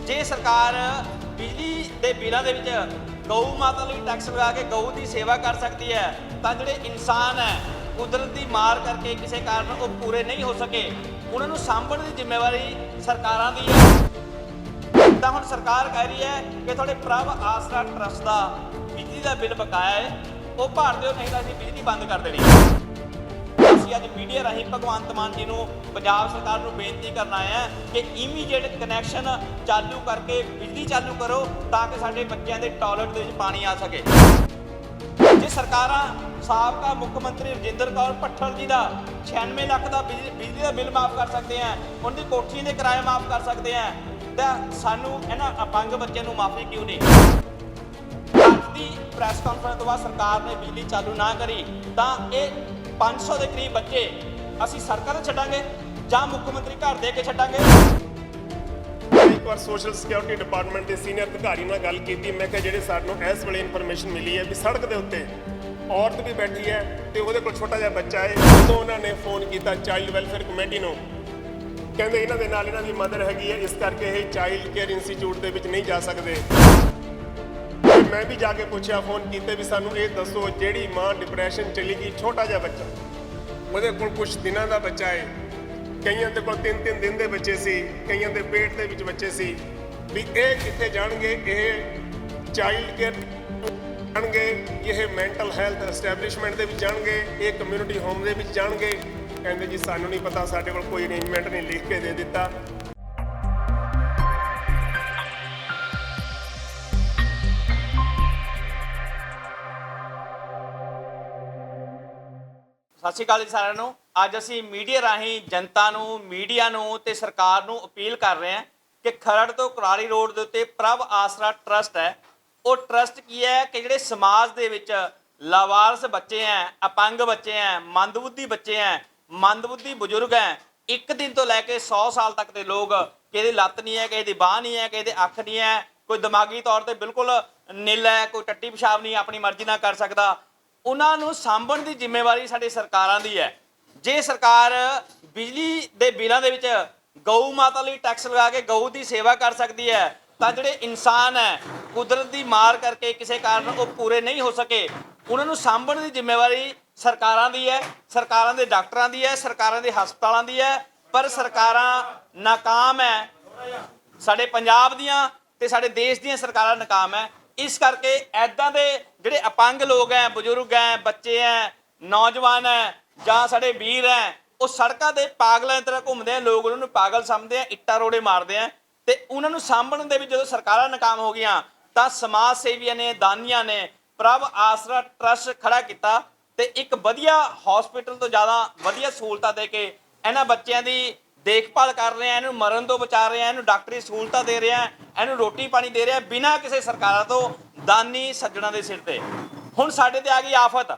ਜੇ ਸਰਕਾਰ ਬਿਜਲੀ ਦੇ ਬਿੱਲਾਂ ਦੇ ਵਿੱਚ ਗਊ ਮਾਤਾ ਲਈ ਟੈਕਸ ਲਗਾ ਕੇ ਗਊ ਦੀ ਸੇਵਾ ਕਰ ਸਕਦੀ ਹੈ ਤਾਂ ਜਿਹੜੇ ਇਨਸਾਨ ਹੈ ਕੁਦਰਤ ਦੀ ਮਾਰ ਕਰਕੇ ਕਿਸੇ ਕਾਰਨ ਉਹ ਪੂਰੇ ਨਹੀਂ ਹੋ ਸਕੇ ਉਹਨਾਂ ਨੂੰ ਸਾਂਭਣ ਦੀ ਜ਼ਿੰਮੇਵਾਰੀ ਸਰਕਾਰਾਂ ਦੀ ਹੈ। ਤਾਂ ਹੁਣ ਸਰਕਾਰ ਕਹਿ ਰਹੀ ਹੈ ਕਿ ਤੁਹਾਡੇ ਪ੍ਰਭ ਆਸਰਾ ਟਰਸਟ ਦਾ ਬਿਜਲੀ ਦਾ ਬਿੱਲ ਬਕਾਇਆ ਹੈ ਉਹ ਭਰ ਦਿਓ, ਨਹੀਂ ਤਾਂ ਅਸੀਂ ਬਿਜਲੀ ਬੰਦ ਕਰ ਦੇਣੀ। ਅਸੀਂ ਅੱਜ ਮੀਡੀਆ ਰਾਹੀਂ ਭਗਵੰਤ ਮਾਨ ਜੀ ਨੂੰ ਪੰਜਾਬ ਸਰਕਾਰ ਨੂੰ ਬੇਨਤੀ ਕਰਨ ਆਏ ਹਾਂ ਕਿ ਇਮੀਡੀਏਟ ਕਨੈਕਸ਼ਨ ਚਾਲੂ ਕਰਕੇ ਬਿਜਲੀ ਚਾਲੂ ਕਰੋ ਤਾਂ ਕਿ ਸਾਡੇ ਬੱਚਿਆਂ ਦੇ ਟਾਇਲਟ ਦੇ ਵਿੱਚ ਪਾਣੀ ਆ ਸਕੇ। ਜੇ ਸਰਕਾਰਾਂ ਸਾਬਕਾ ਮੁੱਖ ਮੰਤਰੀ ਰਜਿੰਦਰ ਕੌਰ ਭੱਠਲ ਜੀ ਦਾ 96 ਲੱਖ ਦਾ ਬਿਜਲੀ ਦਾ ਬਿੱਲ ਮਾਫ ਕਰ ਸਕਦੇ ਆ, ਉਹਨਾਂ ਦੀ ਕੋਠੀ ਦੇ ਕਿਰਾਏ ਮਾਫ ਕਰ ਸਕਦੇ ਆ, ਤਾਂ ਸਾਨੂੰ ਇਹਨਾਂ ਅਪੰਗ ਬੱਚਿਆਂ ਨੂੰ ਮਾਫੀ ਕਿਉਂ ਨਹੀਂ? ਅੱਜ ਦੀ ਪ੍ਰੈਸ ਕਾਨਫਰੰਸ ਤੋਂ ਬਾਅਦ ਸਰਕਾਰ ਨੇ ਬਿਜਲੀ ਚਾਲੂ ਨਾ ਕਰੀ ਤਾਂ ਇਹ 500 ਦੇ ਕਰੀਬ ਬੱਚੇ ਅਸੀਂ ਸੜਕਾਂ ਤੇ ਛੱਡਾਂਗੇ ਜਾਂ ਮੁੱਖ ਮੰਤਰੀ ਘਰ ਦੇ ਕੇ ਛੱਡਾਂਗੇ। ਇੱਕ ਵਾਰ ਸੋਸ਼ਲ ਸਿਕਿਉਰਿਟੀ ਡਿਪਾਰਟਮੈਂਟ ਦੇ ਸੀਨੀਅਰ ਅਧਿਕਾਰੀ ਨਾਲ ਗੱਲ ਕੀਤੀ। ਮੈਂ ਕਿਹਾ ਜਿਹੜੇ ਸਾਨੂੰ ਇਸ ਵੇਲੇ ਇਨਫੋਰਮੇਸ਼ਨ ਮਿਲੀ ਹੈ ਵੀ ਸੜਕ ਦੇ ਉੱਤੇ ਔਰਤ ਵੀ ਬੈਠੀ ਹੈ ਤੇ ਉਹਦੇ ਕੋਲ ਛੋਟਾ ਜਿਹਾ ਬੱਚਾ ਹੈ, ਜਦੋਂ ਉਹਨਾਂ ਨੇ ਫੋਨ ਕੀਤਾ ਚਾਈਲਡ ਵੈਲਫੇਅਰ ਕਮੇਟੀ ਨੂੰ, ਕਹਿੰਦੇ ਇਹਨਾਂ ਦੇ ਨਾਲ ਇਹਨਾਂ ਦੀ ਮਦਰ ਹੈਗੀ ਹੈ, ਇਸ ਕਰਕੇ ਇਹ ਚਾਈਲਡ ਕੇਅਰ ਇੰਸਟੀਚਿਊਟ ਦੇ ਵਿੱਚ ਨਹੀਂ ਜਾ ਸਕਦੇ। ਮੈਂ ਵੀ ਜਾ ਕੇ ਪੁੱਛਿਆ ਫੋਨ ਕੀਤੇ ਵੀ ਸਾਨੂੰ ਇਹ ਦੱਸੋ ਜਿਹੜੀ ਮਾਂ ਡਿਪਰੈਸ਼ਨ ਚਲੀ ਗਈ, ਛੋਟਾ ਜਿਹਾ ਬੱਚਾ, ਉਹਦੇ ਕੋਲ ਕੁਝ ਦਿਨਾਂ ਦਾ ਬੱਚਾ ਹੈ, ਕਈਆਂ ਦੇ ਕੋਲ 3-3 ਦਿਨ ਦੇ ਬੱਚੇ ਸੀ, ਕਈਆਂ ਦੇ ਪੇਟ ਦੇ ਵਿੱਚ ਬੱਚੇ ਸੀ, ਵੀ ਇਹ ਕਿੱਥੇ ਜਾਣਗੇ? ਇਹ ਚਾਈਲਡ ਕੇਅਰ ਜਾਣਗੇ, ਇਹ ਮੈਂਟਲ ਹੈਲਥ ਐਸਟੈਬਲਿਸ਼ਮੈਂਟ ਦੇ ਵਿੱਚ ਜਾਣਗੇ, ਇਹ ਕਮਿਊਨਿਟੀ ਹੋਮ ਦੇ ਵਿੱਚ ਜਾਣਗੇ? ਕਹਿੰਦੇ ਜੀ ਸਾਨੂੰ ਨਹੀਂ ਪਤਾ, ਸਾਡੇ ਕੋਲ ਕੋਈ ਅਰੇਂਜਮੈਂਟ ਨਹੀਂ ਲਿਖ ਕੇ ਦੇ ਦਿੱਤਾ। ਸਤਿ ਸ਼੍ਰੀ ਅਕਾਲ ਜੀ ਸਾਰਿਆਂ ਨੂੰ। ਅੱਜ ਅਸੀਂ ਮੀਡੀਆ ਰਾਹੀਂ ਜਨਤਾ ਨੂੰ, ਮੀਡੀਆ ਨੂੰ ਤੇ ਸਰਕਾਰ ਨੂੰ ਅਪੀਲ ਕਰ ਰਹੇ ਹਾਂ ਕਿ ਖਰੜ ਤੋਂ ਕੁਰਾਲੀ ਰੋਡ ਦੇ ਉੱਤੇ ਪ੍ਰਭ ਆਸਰਾ ਟਰਸਟ ਹੈ। ਉਹ ਟਰਸਟ ਕੀ ਹੈ ਕਿ ਜਿਹੜੇ ਸਮਾਜ ਦੇ ਵਿੱਚ ਲਾਵਾਰਸ ਬੱਚੇ ਹੈ, ਅਪੰਗ ਬੱਚੇ ਹੈ, ਮੰਦਬੁੱਧੀ ਬੱਚੇ ਹੈ, ਮੰਦਬੁੱਧੀ ਬਜ਼ੁਰਗ ਹੈ, 1 ਦਿਨ ਤੋਂ ਲੈ ਕੇ 100 ਸਾਲ ਤੱਕ ਦੇ ਲੋਕ, ਕਿਸੇ ਦੀ ਲੱਤ ਨਹੀਂ ਹੈ, ਕਿਸੇ ਦੀ ਬਾਂਹ ਨਹੀਂ ਹੈ, ਕਿਸੇ ਦੀ ਅੱਖ ਨਹੀਂ ਹੈ, ਕੋਈ ਦਿਮਾਗੀ ਤੌਰ ਤੇ ਬਿਲਕੁਲ ਨਿਲ ਹੈ, ਕੋਈ ਟੱਟੀ ਪਿਸ਼ਾਬ ਨਹੀਂ ਆਪਣੀ ਮਰਜ਼ੀ ਨਾਲ ਕਰ ਸਕਦਾ, ਉਹਨਾਂ ਨੂੰ ਸਾਂਭਣ ਦੀ ਜ਼ਿੰਮੇਵਾਰੀ ਸਾਡੇ ਸਰਕਾਰਾਂ ਦੀ ਹੈ। ਜੇ ਸਰਕਾਰ ਬਿਜਲੀ ਦੇ ਬਿੱਲਾਂ ਦੇ ਵਿੱਚ ਗਊ ਮਾਤਾ ਲਈ ਟੈਕਸ ਲਗਾ ਕੇ ਗਊ ਦੀ ਸੇਵਾ ਕਰ ਸਕਦੀ ਹੈ ਤਾਂ ਜਿਹੜੇ ਇਨਸਾਨ ਹੈ ਕੁਦਰਤ ਦੀ ਮਾਰ ਕਰਕੇ ਕਿਸੇ ਕਾਰਨ ਉਹ ਪੂਰੇ ਨਹੀਂ ਹੋ ਸਕੇ ਉਹਨਾਂ ਨੂੰ ਸਾਂਭਣ ਦੀ ਜ਼ਿੰਮੇਵਾਰੀ ਸਰਕਾਰਾਂ ਦੀ ਹੈ, ਸਰਕਾਰਾਂ ਦੇ ਡਾਕਟਰਾਂ ਦੀ ਹੈ, ਸਰਕਾਰਾਂ ਦੇ ਹਸਪਤਾਲਾਂ ਦੀ ਹੈ। ਪਰ ਸਰਕਾਰਾਂ ਨਾਕਾਮ ਹੈ, ਸਾਡੇ ਪੰਜਾਬ ਦੀਆਂ ਤੇ ਸਾਡੇ ਦੇਸ਼ ਦੀਆਂ ਸਰਕਾਰਾਂ ਨਾਕਾਮ ਹੈ। ਇਸ ਕਰਕੇ ਐਦਾਂ ਦੇ ਜਿਹੜੇ ਅਪੰਗ ਲੋਕ ਹੈ, ਬਜ਼ੁਰਗ ਹੈ, ਬੱਚੇ ਹੈ, ਨੌਜਵਾਨ ਹੈ ਜਾਂ ਸਾਡੇ ਵੀਰ ਹੈ, ਉਹ ਸੜਕਾਂ ਤੇ ਪਾਗਲਾਂ ਦੀ ਤਰ੍ਹਾਂ ਘੁੰਮਦੇ ਆ, ਲੋਕ ਉਹਨਾਂ ਨੂੰ ਪਾਗਲ ਸਮਝਦੇ ਆ, ਇੱਟਾਂ ਰੋੜੇ ਮਾਰਦੇ ਆ ਤੇ ਉਹਨਾਂ ਨੂੰ ਸਾਂਭਣ ਦੇ ਵਿੱਚ ਜਦੋਂ ਸਰਕਾਰਾਂ ਨਾਕਾਮ ਹੋ ਗਈਆਂ ਤਾਂ ਸਮਾਜ ਸੇਵੀਆਂ ਨੇ, ਦਾਨੀਆਂ ਨੇ ਪ੍ਰਭ ਆਸਰਾ ਟਰਸਟ ਖੜਾ ਕੀਤਾ ਤੇ ਇੱਕ ਵਧੀਆ ਹਸਪੀਟਲ ਤੋਂ ਜ਼ਿਆਦਾ ਵਧੀਆ ਸਹੂਲਤਾਂ ਦੇ ਕੇ ਇਹਨਾਂ ਬੱਚਿਆਂ ਦੀ ਦੇਖਭਾਲ ਕਰ ਰਹੇ ਆ, ਇਹਨੂੰ ਮਰਨ ਤੋਂ ਬਚਾ ਰਹੇ ਆ, ਇਹਨੂੰ ਡਾਕਟਰੀ ਸਹੂਲਤਾਂ ਦੇ ਰਹੇ ਆ, ਇਹਨੂੰ ਰੋਟੀ ਪਾਣੀ ਦੇ ਰਿਹਾ ਬਿਨਾਂ ਕਿਸੇ ਸਰਕਾਰਾਂ ਤੋਂ, ਦਾਨੀ ਸੱਜਣਾ ਦੇ ਸਿਰ ਤੇ। ਹੁਣ ਸਾਡੇ ਤੇ ਆ ਗਈ ਆਫਤ।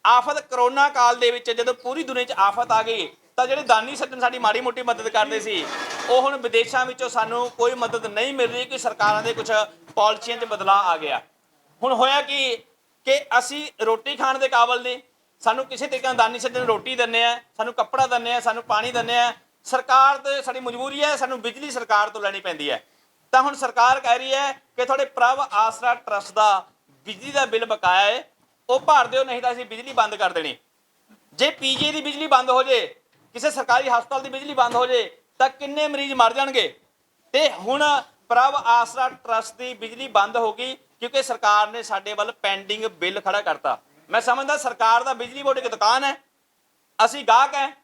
ਆਫਤ ਕਰੋਨਾ ਕਾਲ ਦੇ ਵਿੱਚ ਜਦੋਂ ਪੂਰੀ ਦੁਨੀਆ 'ਚ ਆਫਤ ਆ ਗਈ ਤਾਂ ਜਿਹੜੇ ਦਾਨੀ ਸੱਜਣ ਸਾਡੀ ਮਾੜੀ ਮੋਟੀ ਮਦਦ ਕਰਦੇ ਸੀ ਉਹ ਹੁਣ ਵਿਦੇਸ਼ਾਂ ਵਿੱਚੋਂ ਸਾਨੂੰ ਕੋਈ ਮਦਦ ਨਹੀਂ ਮਿਲ ਰਹੀ ਕਿ ਸਰਕਾਰਾਂ ਦੇ ਕੁਝ ਪਾਲਿਸੀਆਂ 'ਚ ਬਦਲਾਅ ਆ ਗਿਆ। ਹੁਣ ਹੋਇਆ ਕਿ ਅਸੀਂ ਰੋਟੀ ਖਾਣ ਦੇ ਕਾਬਲ ਨਹੀਂ, ਸਾਨੂੰ ਕਿਸੇ ਤਰੀਕੇ ਨਾਲ ਦਾਨੀ ਸੱਜਣ ਰੋਟੀ ਦਿੰਦੇ ਆ, ਸਾਨੂੰ ਕੱਪੜਾ ਦਿੰਦੇ ਆ, ਸਾਨੂੰ ਪਾਣੀ ਦਿੰਦੇ ਆ, ਸਰਕਾਰ ਤੇ ਸਾਡੀ ਮਜਬੂਰੀ ਹੈ, ਸਾਨੂੰ ਬਿਜਲੀ ਸਰਕਾਰ ਤੋਂ ਲੈਣੀ ਪੈਂਦੀ ਹੈ। ਤਾਂ ਹੁਣ ਸਰਕਾਰ ਕਹਿ ਰਹੀ ਹੈ ਕਿ ਤੁਹਾਡੇ ਪ੍ਰਭ ਆਸਰਾ ਟਰਸਟ ਦਾ ਬਿਜਲੀ ਦਾ ਬਿੱਲ ਬਕਾਇਆ ਹੈ ਉਹ ਭਰ ਦਿਓ, ਨਹੀਂ ਤਾਂ ਅਸੀਂ ਬਿਜਲੀ ਬੰਦ ਕਰ ਦੇਣੀ। ਜੇ ਪੀਜੀ ਦੀ ਬਿਜਲੀ ਬੰਦ ਹੋ ਜੇ, ਕਿਸੇ ਸਰਕਾਰੀ ਹਸਪਤਾਲ ਦੀ ਬਿਜਲੀ ਬੰਦ ਹੋ ਜੇ ਤਾਂ ਕਿੰਨੇ ਮਰੀਜ਼ ਮਰ ਜਾਣਗੇ। ਤੇ ਹੁਣ ਪ੍ਰਭ ਆਸਰਾ ਟਰਸਟ ਦੀ ਬਿਜਲੀ ਬੰਦ ਹੋ ਗਈ ਕਿਉਂਕਿ ਸਰਕਾਰ ਨੇ ਸਾਡੇ ਵੱਲ ਪੈਂਡਿੰਗ ਬਿੱਲ ਖੜਾ ਕਰਤਾ। ਮੈਂ ਸਮਝਦਾ ਸਰਕਾਰ ਦਾ ਬਿਜਲੀ ਬੋਰਡ ਇੱਕ ਦੁਕਾਨ ਹੈ, ਅਸੀਂ ਗਾਹਕ ਹੈ।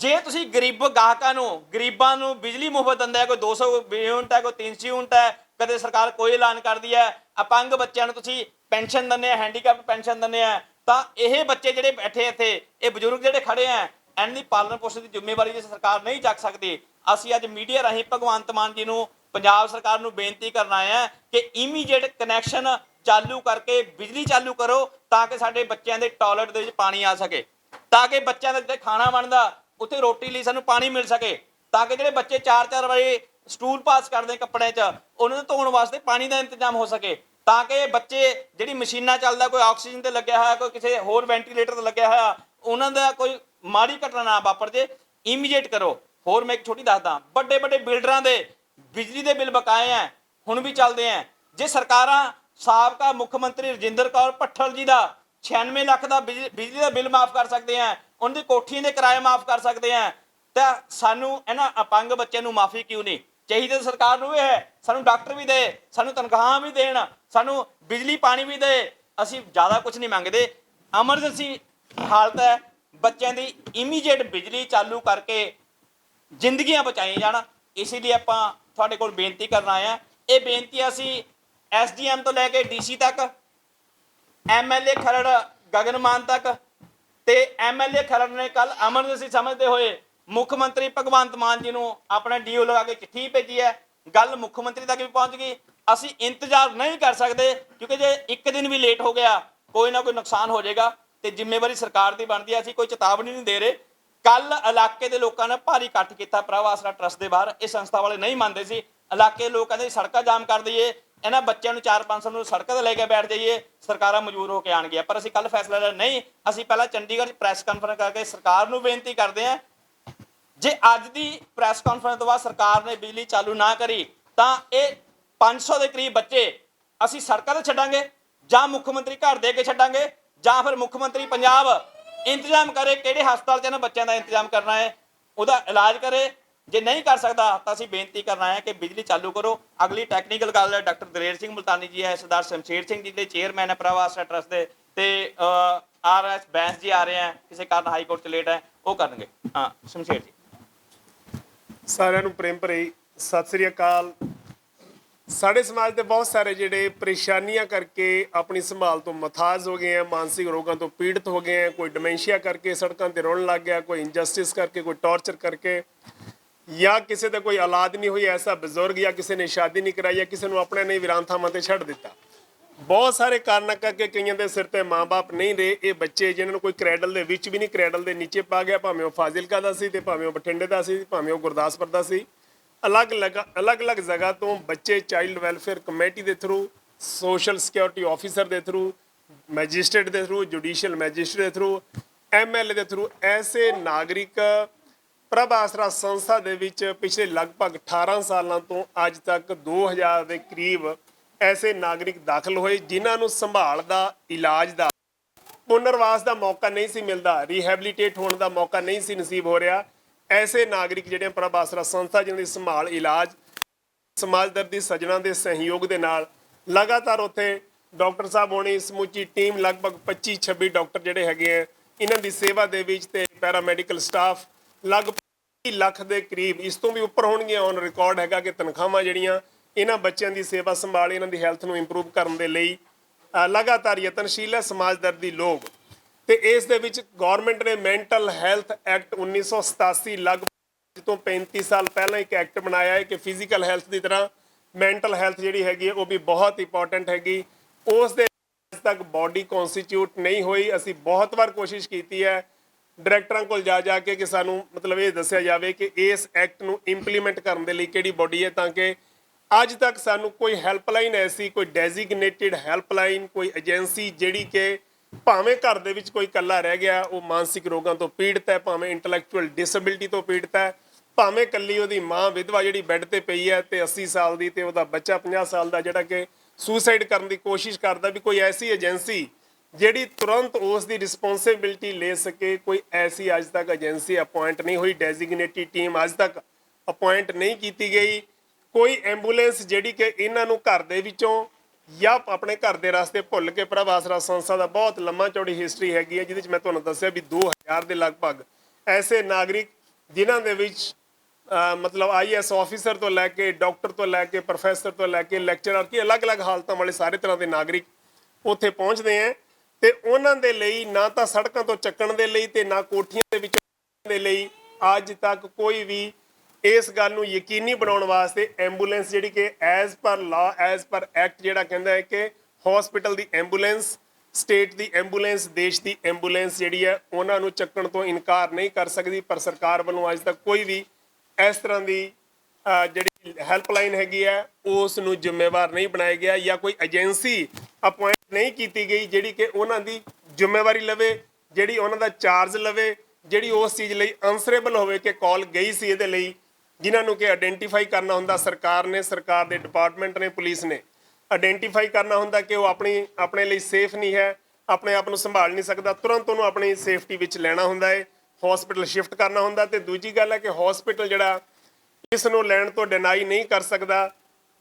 ਜੇ ਤੁਸੀਂ ਗਰੀਬਾਂ ਨੂੰ ਬਿਜਲੀ ਮੁਫਤ ਦਿੰਦਾ ਹੈ, ਕੋਈ 200 ਯੂਨਿਟ ਹੈ, ਕੋਈ 300 ਯੂਨਿਟ ਹੈ, ਕਦੇ ਸਰਕਾਰ ਕੋਈ ਐਲਾਨ ਕਰਦੀ ਹੈ, ਅਪੰਗ ਬੱਚਿਆਂ ਨੂੰ ਤੁਸੀਂ ਪੈਨਸ਼ਨ ਦਿੰਦੇ ਆ, ਹੈਂਡੀਕੈਪ ਪੈਨਸ਼ਨ ਦਿੰਦੇ ਆ, ਤਾਂ ਇਹ ਬੱਚੇ ਜਿਹੜੇ ਬੈਠੇ ਇੱਥੇ, ਇਹ ਬਜ਼ੁਰਗ ਜਿਹੜੇ ਖੜੇ ਆ, ਇਹਨਾਂ ਦੀ ਪਾਲਣ ਪੋਸ਼ਣ ਦੀ ਜ਼ਿੰਮੇਵਾਰੀ ਜੇ ਸਰਕਾਰ ਨਹੀਂ ਚੱਕ ਸਕਦੀ। ਅਸੀਂ ਅੱਜ ਮੀਡੀਆ ਰਾਹੀਂ ਭਗਵੰਤ ਮਾਨ ਜੀ ਨੂੰ, ਪੰਜਾਬ ਸਰਕਾਰ ਨੂੰ ਬੇਨਤੀ ਕਰਨ ਆਏ ਹਾਂ ਕਿ ਇਮੀਡੀਏਟ ਕਨੈਕਸ਼ਨ ਚਾਲੂ ਕਰਕੇ ਬਿਜਲੀ ਚਾਲੂ ਕਰੋ ਤਾਂ ਕਿ ਸਾਡੇ ਬੱਚਿਆਂ ਦੇ ਟਾਇਲਟ ਦੇ ਵਿੱਚ ਪਾਣੀ ਆ ਸਕੇ, ਤਾਂ ਕਿ ਬੱਚਿਆਂ ਦਾ ਜਿੱਥੇ ਖਾਣਾ ਬਣਦਾ ਉੱਥੇ ਰੋਟੀ ਲਈ ਸਾਨੂੰ ਪਾਣੀ ਮਿਲ ਸਕੇ, ਤਾਂ ਕਿ ਜਿਹੜੇ ਬੱਚੇ 4-4 ਵਾਰੀ ਸਟੂਲ ਪਾਸ ਕਰਦੇ ਕੱਪੜਿਆਂ 'ਚ ਉਹਨਾਂ ਨੂੰ ਧੋਣ ਵਾਸਤੇ ਪਾਣੀ ਦਾ ਇੰਤਜ਼ਾਮ ਹੋ ਸਕੇ, ਤਾਂ ਕਿ ਬੱਚੇ ਜਿਹੜੀ ਮਸ਼ੀਨਾਂ ਚੱਲਦਾ, ਕੋਈ ਆਕਸੀਜਨ ਤੇ ਲੱਗਿਆ ਹੋਇਆ, ਕੋਈ ਕਿਸੇ ਹੋਰ ਵੈਂਟੀਲੇਟਰ ਤੇ ਲੱਗਿਆ ਹੋਇਆ, ਉਹਨਾਂ ਦਾ ਕੋਈ ਮਾੜੀ ਘਟਨਾ ਨਾ ਵਾਪਰ ਜੇ। ਇਮੀਡੀਏਟ ਕਰੋ। ਹੋਰ ਮੈਂ ਇੱਕ ਛੋਟੀ ਦੱਸਦਾ, ਵੱਡੇ ਬਿਲਡਰਾਂ ਦੇ ਬਿਜਲੀ ਦੇ ਬਿੱਲ ਬਕਾਏ ਹੈ, ਹੁਣ ਵੀ ਚੱਲਦੇ ਹੈ। ਜੇ ਸਰਕਾਰਾਂ ਸਾਬਕਾ ਮੁੱਖ ਮੰਤਰੀ ਰਜਿੰਦਰ ਕੌਰ ਭੱਠਲ ਜੀ ਦਾ 96 ਲੱਖ ਦਾ ਬਿਜਲੀ ਦਾ ਬਿੱਲ ਮਾਫ ਕਰ ਸਕਦੇ ਆ, ਉਹਨਾਂ ਦੀ ਕੋਠੀਆਂ ਦੇ ਕਿਰਾਏ ਮਾਫ ਕਰ ਸਕਦੇ ਆ, ਤਾਂ ਸਾਨੂੰ ਇਹਨਾਂ ਅਪੰਗ ਬੱਚਿਆਂ ਨੂੰ ਮਾਫੀ ਕਿਉਂ ਨਹੀਂ ਚਾਹੀਦੀ? ਸਰਕਾਰ ਨੂੰ ਇਹ ਹੈ ਸਾਨੂੰ ਡਾਕਟਰ ਵੀ ਦੇ, ਸਾਨੂੰ ਤਨਖਾਹਾਂ ਵੀ ਦੇਣ, ਸਾਨੂੰ ਬਿਜਲੀ ਪਾਣੀ ਵੀ ਦੇ। ਅਸੀਂ ਜ਼ਿਆਦਾ ਕੁਝ ਨਹੀਂ ਮੰਗਦੇ। ਐਮਰਜੈਂਸੀ ਹਾਲਤ ਹੈ, ਬੱਚਿਆਂ ਦੀ ਇਮੀਡੀਏਟ ਬਿਜਲੀ ਚਾਲੂ ਕਰਕੇ ਜ਼ਿੰਦਗੀਆਂ ਬਚਾਈਆਂ ਜਾਣ। ਇਸ ਲਈ ਆਪਾਂ ਤੁਹਾਡੇ ਕੋਲ ਬੇਨਤੀ ਕਰਨ ਆਏ ਹਾਂ। ਇਹ ਬੇਨਤੀ ਅਸੀਂ SDM ਤੋਂ ਲੈ ਕੇ DC ਤੱਕ, MLA ਖਰੜ ਗਗਨ ਮਾਨ ਤੱਕ, ਤੇ MLA ਖਰੜ ਨੇ ਕੱਲ ਐਮਰਜੈਂਸੀ ਸਮਝਦੇ ਹੋਏ ਮੁੱਖ ਮੰਤਰੀ ਭਗਵੰਤ ਮਾਨ ਜੀ ਨੂੰ ਆਪਣਾ DO ਲਗਾ ਕੇ ਚਿੱਠੀ ਭੇਜੀ ਹੈ। ਗੱਲ ਮੁੱਖ ਮੰਤਰੀ ਤੱਕ ਵੀ ਪਹੁੰਚ ਗਈ। ਅਸੀਂ ਇੰਤਜ਼ਾਰ ਨਹੀਂ ਕਰ ਸਕਦੇ, ਕਿਉਂਕਿ ਜੇ ਇੱਕ ਦਿਨ ਵੀ ਲੇਟ ਹੋ ਗਿਆ ਕੋਈ ਨਾ ਕੋਈ ਨੁਕਸਾਨ ਹੋ ਜਾਏਗਾ ਤੇ ਜ਼ਿੰਮੇਵਾਰੀ ਸਰਕਾਰ ਦੀ ਬਣਦੀ ਹੈ। ਅਸੀਂ ਕੋਈ ਚੇਤਾਵਨੀ ਨਹੀਂ ਦੇ ਰਹੇ। ਕੱਲ ਇਲਾਕੇ ਦੇ ਲੋਕਾਂ ਨੇ ਭਾਰੀ ਇਕੱਠ ਕੀਤਾ ਪ੍ਰਭ ਆਸਰਾ ਟਰਸਟ ਦੇ ਬਾਹਰ। ਇਹ ਸੰਸਥਾ ਵਾਲੇ ਨਹੀਂ ਮੰਨਦੇ ਸੀ। ਇਲਾਕੇ ਲੋਕ ਕਹਿੰਦੇ ਸੜਕਾਂ ਜਾਮ ਕਰ ਦਈਏ, ਇਹਨਾਂ ਬੱਚਿਆਂ ਨੂੰ 4-500 ਨੂੰ ਸੜਕਾਂ ਤੇ ਲੈ ਕੇ ਬੈਠ ਜਾਈਏ, ਸਰਕਾਰਾਂ ਮਜਬੂਰ ਹੋ ਕੇ ਆਣਗੀਆਂ। ਪਰ ਅਸੀਂ ਕੱਲ ਫੈਸਲਾ ਲਿਆ ਨਹੀਂ, ਅਸੀਂ ਪਹਿਲਾਂ ਚੰਡੀਗੜ੍ਹ 'ਚ ਪ੍ਰੈਸ ਕਾਨਫਰੰਸ ਕਰਕੇ ਸਰਕਾਰ ਨੂੰ ਬੇਨਤੀ ਕਰਦੇ ਹਾਂ, ਜੇ ਅੱਜ ਦੀ ਪ੍ਰੈਸ ਕਾਨਫਰੰਸ ਤੋਂ ਬਾਅਦ ਸਰਕਾਰ ਨੇ ਬਿਜਲੀ ਚਾਲੂ ਨਾ ਕਰੀ ਤਾਂ ਇਹ 500 ਦੇ ਕਰੀਬ ਬੱਚੇ ਅਸੀਂ ਸੜਕਾਂ ਤੇ ਛੱਡਾਂਗੇ, ਜਾਂ ਮੁੱਖ ਮੰਤਰੀ ਘਰ ਦੇ ਕੇ ਛੱਡਾਂਗੇ, ਜਾਂ ਫਿਰ ਮੁੱਖ ਮੰਤਰੀ ਪੰਜਾਬ ਇੰਤਜ਼ਾਮ ਕਰੇ ਕਿਹੜੇ ਹਸਪਤਾਲ 'ਚ ਇਹਨਾਂ ਬੱਚਿਆਂ ਦਾ ਇੰਤਜ਼ਾਮ ਕਰਨਾ ਹੈ, ਉਹਦਾ ਇਲਾਜ ਕਰੇ। ਜੇ ਨਹੀਂ ਕਰ ਸਕਦਾ ਤਾਂ ਅਸੀਂ ਬੇਨਤੀ ਕਰਨਾ ਹੈ ਕਿ ਬਿਜਲੀ ਚਾਲੂ ਕਰੋ। ਅਗਲੀ ਟੈਕਨੀਕਲ ਗੱਲ ਹੈ ਡਾਕਟਰ ਦਲੇਰ ਸਿੰਘ ਮੁਲਤਾਨੀ ਜੀ ਹੈ, ਸਰਦਾਰ ਸ਼ਮਸ਼ੇਰ ਸਿੰਘ ਜੀ ਦੇ ਚੇਅਰਮੈਨ ਹੈ ਪ੍ਰਭ ਆਸਰਾ ਟਰਸਟ ਦੇ, ਤੇ RS ਬੈਂਸ ਜੀ ਆ ਰਹੇ ਹੈ, ਕਿਸੇ ਕਾਰਨ ਹਾਈ ਕੋਰਟ 'ਚ ਲੇਟ ਹੈ, ਉਹ ਕਰਨਗੇ। ਹਾਂ ਸ਼ਮਸ਼ੇਰ ਜੀ। ਸਾਰਿਆਂ ਨੂੰ ਪ੍ਰੇਮ ਭਰੀ ਸਤਿ ਸ੍ਰੀ ਅਕਾਲ। ਸਾਡੇ ਸਮਾਜ ਦੇ ਬਹੁਤ ਸਾਰੇ ਜਿਹੜੇ ਪਰੇਸ਼ਾਨੀਆਂ ਕਰਕੇ ਆਪਣੀ ਸੰਭਾਲ ਤੋਂ ਮਥਾਜ ਹੋ ਗਏ ਆ, ਮਾਨਸਿਕ ਰੋਗਾਂ ਤੋਂ ਪੀੜਤ ਹੋ ਗਏ ਆ, ਕੋਈ ਡਿਮੈਂਸ਼ੀਆ ਕਰਕੇ ਸੜਕਾਂ ਤੇ ਰੋਣ ਲੱਗ ਗਿਆ, ਕੋਈ ਇਨਜਸਟਿਸ ਕਰਕੇ, ਕੋਈ ਟੌਰਚਰ ਕਰਕੇ, ਜਾਂ ਕਿਸੇ ਦਾ ਕੋਈ ਔਲਾਦ ਨਹੀਂ ਹੋਈ ਐਸਾ ਬਜ਼ੁਰਗ, ਜਾਂ ਕਿਸੇ ਨੇ ਸ਼ਾਦੀ ਨਹੀਂ ਕਰਾਈ, ਜਾਂ ਕਿਸੇ ਨੂੰ ਆਪਣੇ ਨੇ ਵੀਰਾਨ ਥਾਵਾਂ ਤੇ ਛੱਡ ਦਿੱਤਾ। ਬਹੁਤ ਸਾਰੇ ਕਾਰਨਾਂ ਕਰਕੇ ਕਈਆਂ ਦੇ ਸਿਰ ਤੇ ਮਾਂ-ਬਾਪ ਨਹੀਂ ਰਹੇ। ਇਹ ਬੱਚੇ ਜਿਨ੍ਹਾਂ ਨੂੰ ਕੋਈ ਕ੍ਰੈਡਲ ਦੇ ਵਿੱਚ ਵੀ ਨਹੀਂ, ਕ੍ਰੈਡਲ ਦੇ ਨੀਚੇ ਪਾ ਗਿਆ, ਭਾਵੇਂ ਉਹ ਫਾਜ਼ਿਲਕਾ ਦਾ ਸੀ ਤੇ ਭਾਵੇਂ ਉਹ ਬਠਿੰਡੇ ਦਾ ਸੀ, ਭਾਵੇਂ ਉਹ ਗੁਰਦਾਸਪੁਰ ਦਾ ਸੀ। ਅਲੱਗ-ਅਲੱਗ ਜਗ੍ਹਾ ਤੋਂ ਬੱਚੇ ਚਾਈਲਡ ਵੈਲਫੇਅਰ ਕਮੇਟੀ ਦੇ ਥਰੂ, ਸੋਸ਼ਲ ਸਿਕਿਉਰਿਟੀ ਆਫੀਸਰ ਦੇ ਥਰੂ, ਮੈਜਿਸਟ੍ਰੇਟ ਦੇ ਥਰੂ, ਜੁਡੀਸ਼ੀਅਲ ਮੈਜਿਸਟ੍ਰੇਟ ਦੇ ਥਰੂ, MLA ਦੇ ਥਰੂ, ਐਸੇ ਨਾਗਰਿਕ ਪ੍ਰਭ ਆਸਰਾ ਸੰਸਥਾ ਦੇ ਵਿੱਚ ਪਿਛਲੇ ਲਗਭਗ 18 ਸਾਲਾਂ ਤੋਂ ਅੱਜ ਤੱਕ 2000 ਦੇ ਕਰੀਬ ਐਸੇ ਨਾਗਰਿਕ ਦਾਖਲ ਹੋਏ, ਜਿਨ੍ਹਾਂ ਨੂੰ ਸੰਭਾਲ ਦਾ, ਇਲਾਜ ਦਾ, ਪੁਨਰਵਾਸ ਦਾ ਮੌਕਾ ਨਹੀਂ ਸੀ ਮਿਲਦਾ, ਰੀਹੈਬਿਲਿਟੇਟ ਹੋਣ ਦਾ ਮੌਕਾ ਨਹੀਂ ਸੀ ਨਸੀਬ ਹੋ ਰਿਹਾ। ਐਸੇ ਨਾਗਰਿਕ ਜਿਹੜੇ ਪ੍ਰਭ ਆਸਰਾ ਸੰਸਥਾ ਜਿਨ੍ਹਾਂ ਦੀ ਸੰਭਾਲ, ਇਲਾਜ, ਸਮਾਜਦਰਦੀ ਸੱਜਣਾ ਦੇ ਸਹਿਯੋਗ ਦੇ ਨਾਲ ਲਗਾਤਾਰ ਉੱਥੇ ਡਾਕਟਰ ਸਾਹਿਬ ਹੋਣੀ, ਸਮੁੱਚੀ ਟੀਮ ਲਗਭਗ 25-26 ਡਾਕਟਰ ਜਿਹੜੇ ਹੈਗੇ ਆ ਇਹਨਾਂ ਦੀ ਸੇਵਾ ਦੇ ਵਿੱਚ, ਤੇ ਪੈਰਾਮੈਡੀਕਲ ਸਟਾਫ ਲਗਭਗ 30 ਲੱਖ ਦੇ ਕਰੀਬ, ਇਸ ਤੋਂ ਵੀ ਉੱਪਰ ਹੋਣਗੀਆਂ। ਔਨ ਰਿਕਾਰਡ ਹੈਗਾ ਕਿ ਤਨਖਾਹਾਂ ਜਿਹੜੀਆਂ ਇਹਨਾਂ ਬੱਚਿਆਂ ਦੀ ਸੇਵਾ ਸੰਭਾਲ, ਇਹਨਾਂ ਦੀ ਹੈਲਥ ਨੂੰ ਇੰਪਰੂਵ ਕਰਨ ਦੇ ਲਈ ਲਗਾਤਾਰ ਯਤਨਸ਼ੀਲ ਹੈ ਸਮਾਜਦਰਦੀ ਲੋਕ। ਤੇ ਇਸ ਦੇ ਵਿੱਚ ਗਵਰਨਮੈਂਟ ਨੇ ਮੈਂਟਲ ਹੈਲਥ ਐਕਟ 1987 ਲਗਭਗ ਤੋਂ 35 ਸਾਲ ਪਹਿਲਾਂ ਇੱਕ ਐਕਟ ਬਣਾਇਆ ਹੈ ਕਿ ਫਿਜ਼ੀਕਲ ਹੈਲਥ ਦੀ ਤਰ੍ਹਾਂ ਮੈਂਟਲ ਹੈਲਥ ਜਿਹੜੀ ਹੈਗੀ ਹੈ ਉਹ ਵੀ ਬਹੁਤ ਇੰਪੋਰਟੈਂਟ ਹੈਗੀ। ਉਸ ਦੇ ਅੱਜ ਤੱਕ ਬਾਡੀ ਕਨਸਟੀਟਿਊਟ ਨਹੀਂ ਹੋਈ। ਅਸੀਂ ਬਹੁਤ ਵਾਰ ਕੋਸ਼ਿਸ਼ ਕੀਤੀ ਹੈ ਡਾਇਰੈਕਟਰਾਂ ਕੋਲ ਜਾ ਕੇ ਕਿ ਸਾਨੂੰ ਮਤਲਬ ਇਹ ਦੱਸਿਆ ਜਾਵੇ ਕਿ ਇਸ ਐਕਟ ਨੂੰ ਇੰਪਲੀਮੈਂਟ ਕਰਨ ਦੇ ਲਈ ਕਿਹੜੀ ਬਾਡੀ ਹੈ, ਤਾਂ ਕਿ ਅੱਜ ਤੱਕ ਸਾਨੂੰ ਕੋਈ ਹੈਲਪਲਾਈਨ ਐਸੀ, ਕੋਈ ਡੈਜ਼ਿਗਨੇਟਿਡ ਹੈਲਪਲਾਈਨ, ਕੋਈ ਏਜੰਸੀ ਜਿਹੜੀ ਕਿ ਭਾਵੇਂ ਘਰ ਦੇ ਵਿੱਚ ਕੋਈ ਇਕੱਲਾ ਰਹਿ ਗਿਆ, ਉਹ ਮਾਨਸਿਕ ਰੋਗਾਂ ਤੋਂ ਪੀੜਤ ਹੈ, ਭਾਵੇਂ ਇੰਟੈਲੈਕਚੁਅਲ ਡਿਸੇਬਿਲਿਟੀ ਤੋਂ ਪੀੜਤ ਹੈ, ਭਾਵੇਂ ਇਕੱਲੀ ਉਹਦੀ ਮਾਂ ਵਿਧਵਾ ਜਿਹੜੀ ਬੈੱਡ ਤੇ ਪਈ ਹੈ ਤੇ 80 ਸਾਲ ਦੀ, ਤੇ ਉਹਦਾ ਬੱਚਾ 50 ਸਾਲ ਦਾ ਜਿਹੜਾ ਕਿ ਸੁਸਾਈਡ ਕਰਨ ਦੀ ਕੋਸ਼ਿਸ਼ ਕਰਦਾ, ਵੀ ਕੋਈ ਐਸੀ ਏਜੰਸੀ ਜਿਹੜੀ ਤੁਰੰਤ ਉਸ ਦੀ ਰਿਸਪੌਂਸਿਬਿਲਿਟੀ ਲੈ ਸਕੇ। ਕੋਈ ਐਸੀ ਅੱਜ ਤੱਕ ਏਜੰਸੀ ਅਪੁਆਇੰਟ ਨਹੀਂ ਹੋਈ, ਡੈਜ਼ਿਗਨੇਟਿਡ ਟੀਮ ਅੱਜ ਤੱਕ ਅਪੁਆਇੰਟ ਨਹੀਂ ਕੀਤੀ ਗਈ। ਕੋਈ ਐਂਬੂਲੈਂਸ ਜਿਹੜੀ ਕਿ ਇਹਨਾਂ ਨੂੰ ਘਰ ਦੇ ਵਿੱਚੋਂ ਜਾਂ ਆਪਣੇ ਘਰ ਦੇ ਰਸਤੇ ਭੁੱਲ ਕੇ, ਪ੍ਰਭ ਆਸਰਾ ਸੰਸਥਾ ਦਾ ਬਹੁਤ ਲੰਮਾ ਚੌੜੀ ਹਿਸਟਰੀ ਹੈਗੀ ਹੈ, ਜਿਹਦੇ ਵਿੱਚ ਮੈਂ ਤੁਹਾਨੂੰ ਦੱਸਿਆ ਵੀ 2000 ਦੇ ਲਗਭਗ ਐਸੇ ਨਾਗਰਿਕ ਜਿਨ੍ਹਾਂ ਦੇ ਵਿੱਚ ਮਤਲਬ IAS ਆਫੀਸਰ ਤੋਂ ਲੈ ਕੇ, ਡਾਕਟਰ ਤੋਂ ਲੈ ਕੇ, ਪ੍ਰੋਫੈਸਰ ਤੋਂ ਲੈ ਕੇ, ਲੈਕਚਰਰ, ਕੀ ਅਲੱਗ-ਅਲੱਗ ਹਾਲਤਾਂ ਵਾਲੇ ਸਾਰੇ ਤਰ੍ਹਾਂ ਦੇ ਨਾਗਰਿਕ ਉੱਥੇ ਪਹੁੰਚਦੇ ਹੈ। ਤੇ ਉਹਨਾਂ ਦੇ ਲਈ ਨਾ ਤਾਂ ਸੜਕਾਂ ਤੋਂ ਚੱਕਣ ਦੇ ਲਈ ਤੇ ਨਾ ਕੋਠੀਆਂ ਦੇ ਵਿੱਚ ਦੇ ਲਈ ਅੱਜ ਤੱਕ ਕੋਈ ਵੀ ਇਸ ਗੱਲ ਨੂੰ ਯਕੀਨੀ ਬਣਾਉਣ ਵਾਸਤੇ ਐਂਬੂਲੈਂਸ ਜਿਹੜੀ ਕਿ ਐਜ਼ ਪਰ ਲਾ, ਐਜ਼ ਪਰ ਐਕਟ ਜਿਹੜਾ ਕਹਿੰਦਾ ਹੈ ਕਿ ਹਸਪੀਟਲ ਦੀ ਐਂਬੂਲੈਂਸ, ਸਟੇਟ ਦੀ ਐਂਬੂਲੈਂਸ, ਦੇਸ਼ ਦੀ ਐਂਬੂਲੈਂਸ ਜਿਹੜੀ ਹੈ ਉਹਨਾਂ ਨੂੰ ਚੱਕਣ ਤੋਂ ਇਨਕਾਰ ਨਹੀਂ ਕਰ ਸਕਦੀ। ਪਰ ਸਰਕਾਰ ਵੱਲੋਂ ਅੱਜ ਤੱਕ ਕੋਈ ਵੀ ਇਸ ਤਰ੍ਹਾਂ ਦੀ ਜਿਹੜੀ ਹੈਲਪਲਾਈਨ ਹੈਗੀ ਹੈ ਉਸ ਨੂੰ ਜ਼ਿੰਮੇਵਾਰ ਨਹੀਂ ਬਣਾਇਆ ਗਿਆ, ਜਾਂ ਕੋਈ ਏਜੰਸੀ ਅਪੁਆਇੰਟ ਨਹੀਂ ਕੀਤੀ ਗਈ ਜਿਹੜੀ ਕਿ ਉਹਨਾਂ ਦੀ ਜ਼ਿੰਮੇਵਾਰੀ ਲਵੇ, ਜਿਹੜੀ ਉਹਨਾਂ ਦਾ ਚਾਰਜ ਲਵੇ, ਜਿਹੜੀ ਉਸ ਚੀਜ਼ ਲਈ ਆਨਸਰੇਬਲ ਹੋਵੇ ਕਿ ਕਾਲ ਗਈ ਸੀ ਇਹਦੇ ਲਈ ਜਿਨ੍ਹਾਂ ਨੂੰ ਕਿ ਆਇਡੈਂਟੀਫਾਈ ਕਰਨਾ ਹੁੰਦਾ ਸਰਕਾਰ ਨੇ, ਸਰਕਾਰ ਦੇ ਡਿਪਾਰਟਮੈਂਟ ਨੇ, ਪੁਲਿਸ ਨੇ ਆਇਡੈਂਟੀਫਾਈ ਕਰਨਾ ਹੁੰਦਾ ਕਿ ਉਹ ਆਪਣੇ ਲਈ ਸੇਫ ਨਹੀਂ ਹੈ, ਆਪਣੇ ਆਪ ਨੂੰ ਸੰਭਾਲ ਨਹੀਂ ਸਕਦਾ, ਤੁਰੰਤ ਉਹਨੂੰ ਆਪਣੀ ਸੇਫਟੀ ਵਿੱਚ ਲੈਣਾ ਹੁੰਦਾ ਹੈ, ਹਸਪੀਟਲ ਸ਼ਿਫਟ ਕਰਨਾ ਹੁੰਦਾ। ਤੇ ਦੂਜੀ ਗੱਲ ਹੈ ਕਿ ਹਸਪੀਟਲ ਜਿਹੜਾ ਇਸ ਨੂੰ ਲੈਣ ਤੋਂ ਡਿਨਾਈ ਨਹੀਂ ਕਰ ਸਕਦਾ,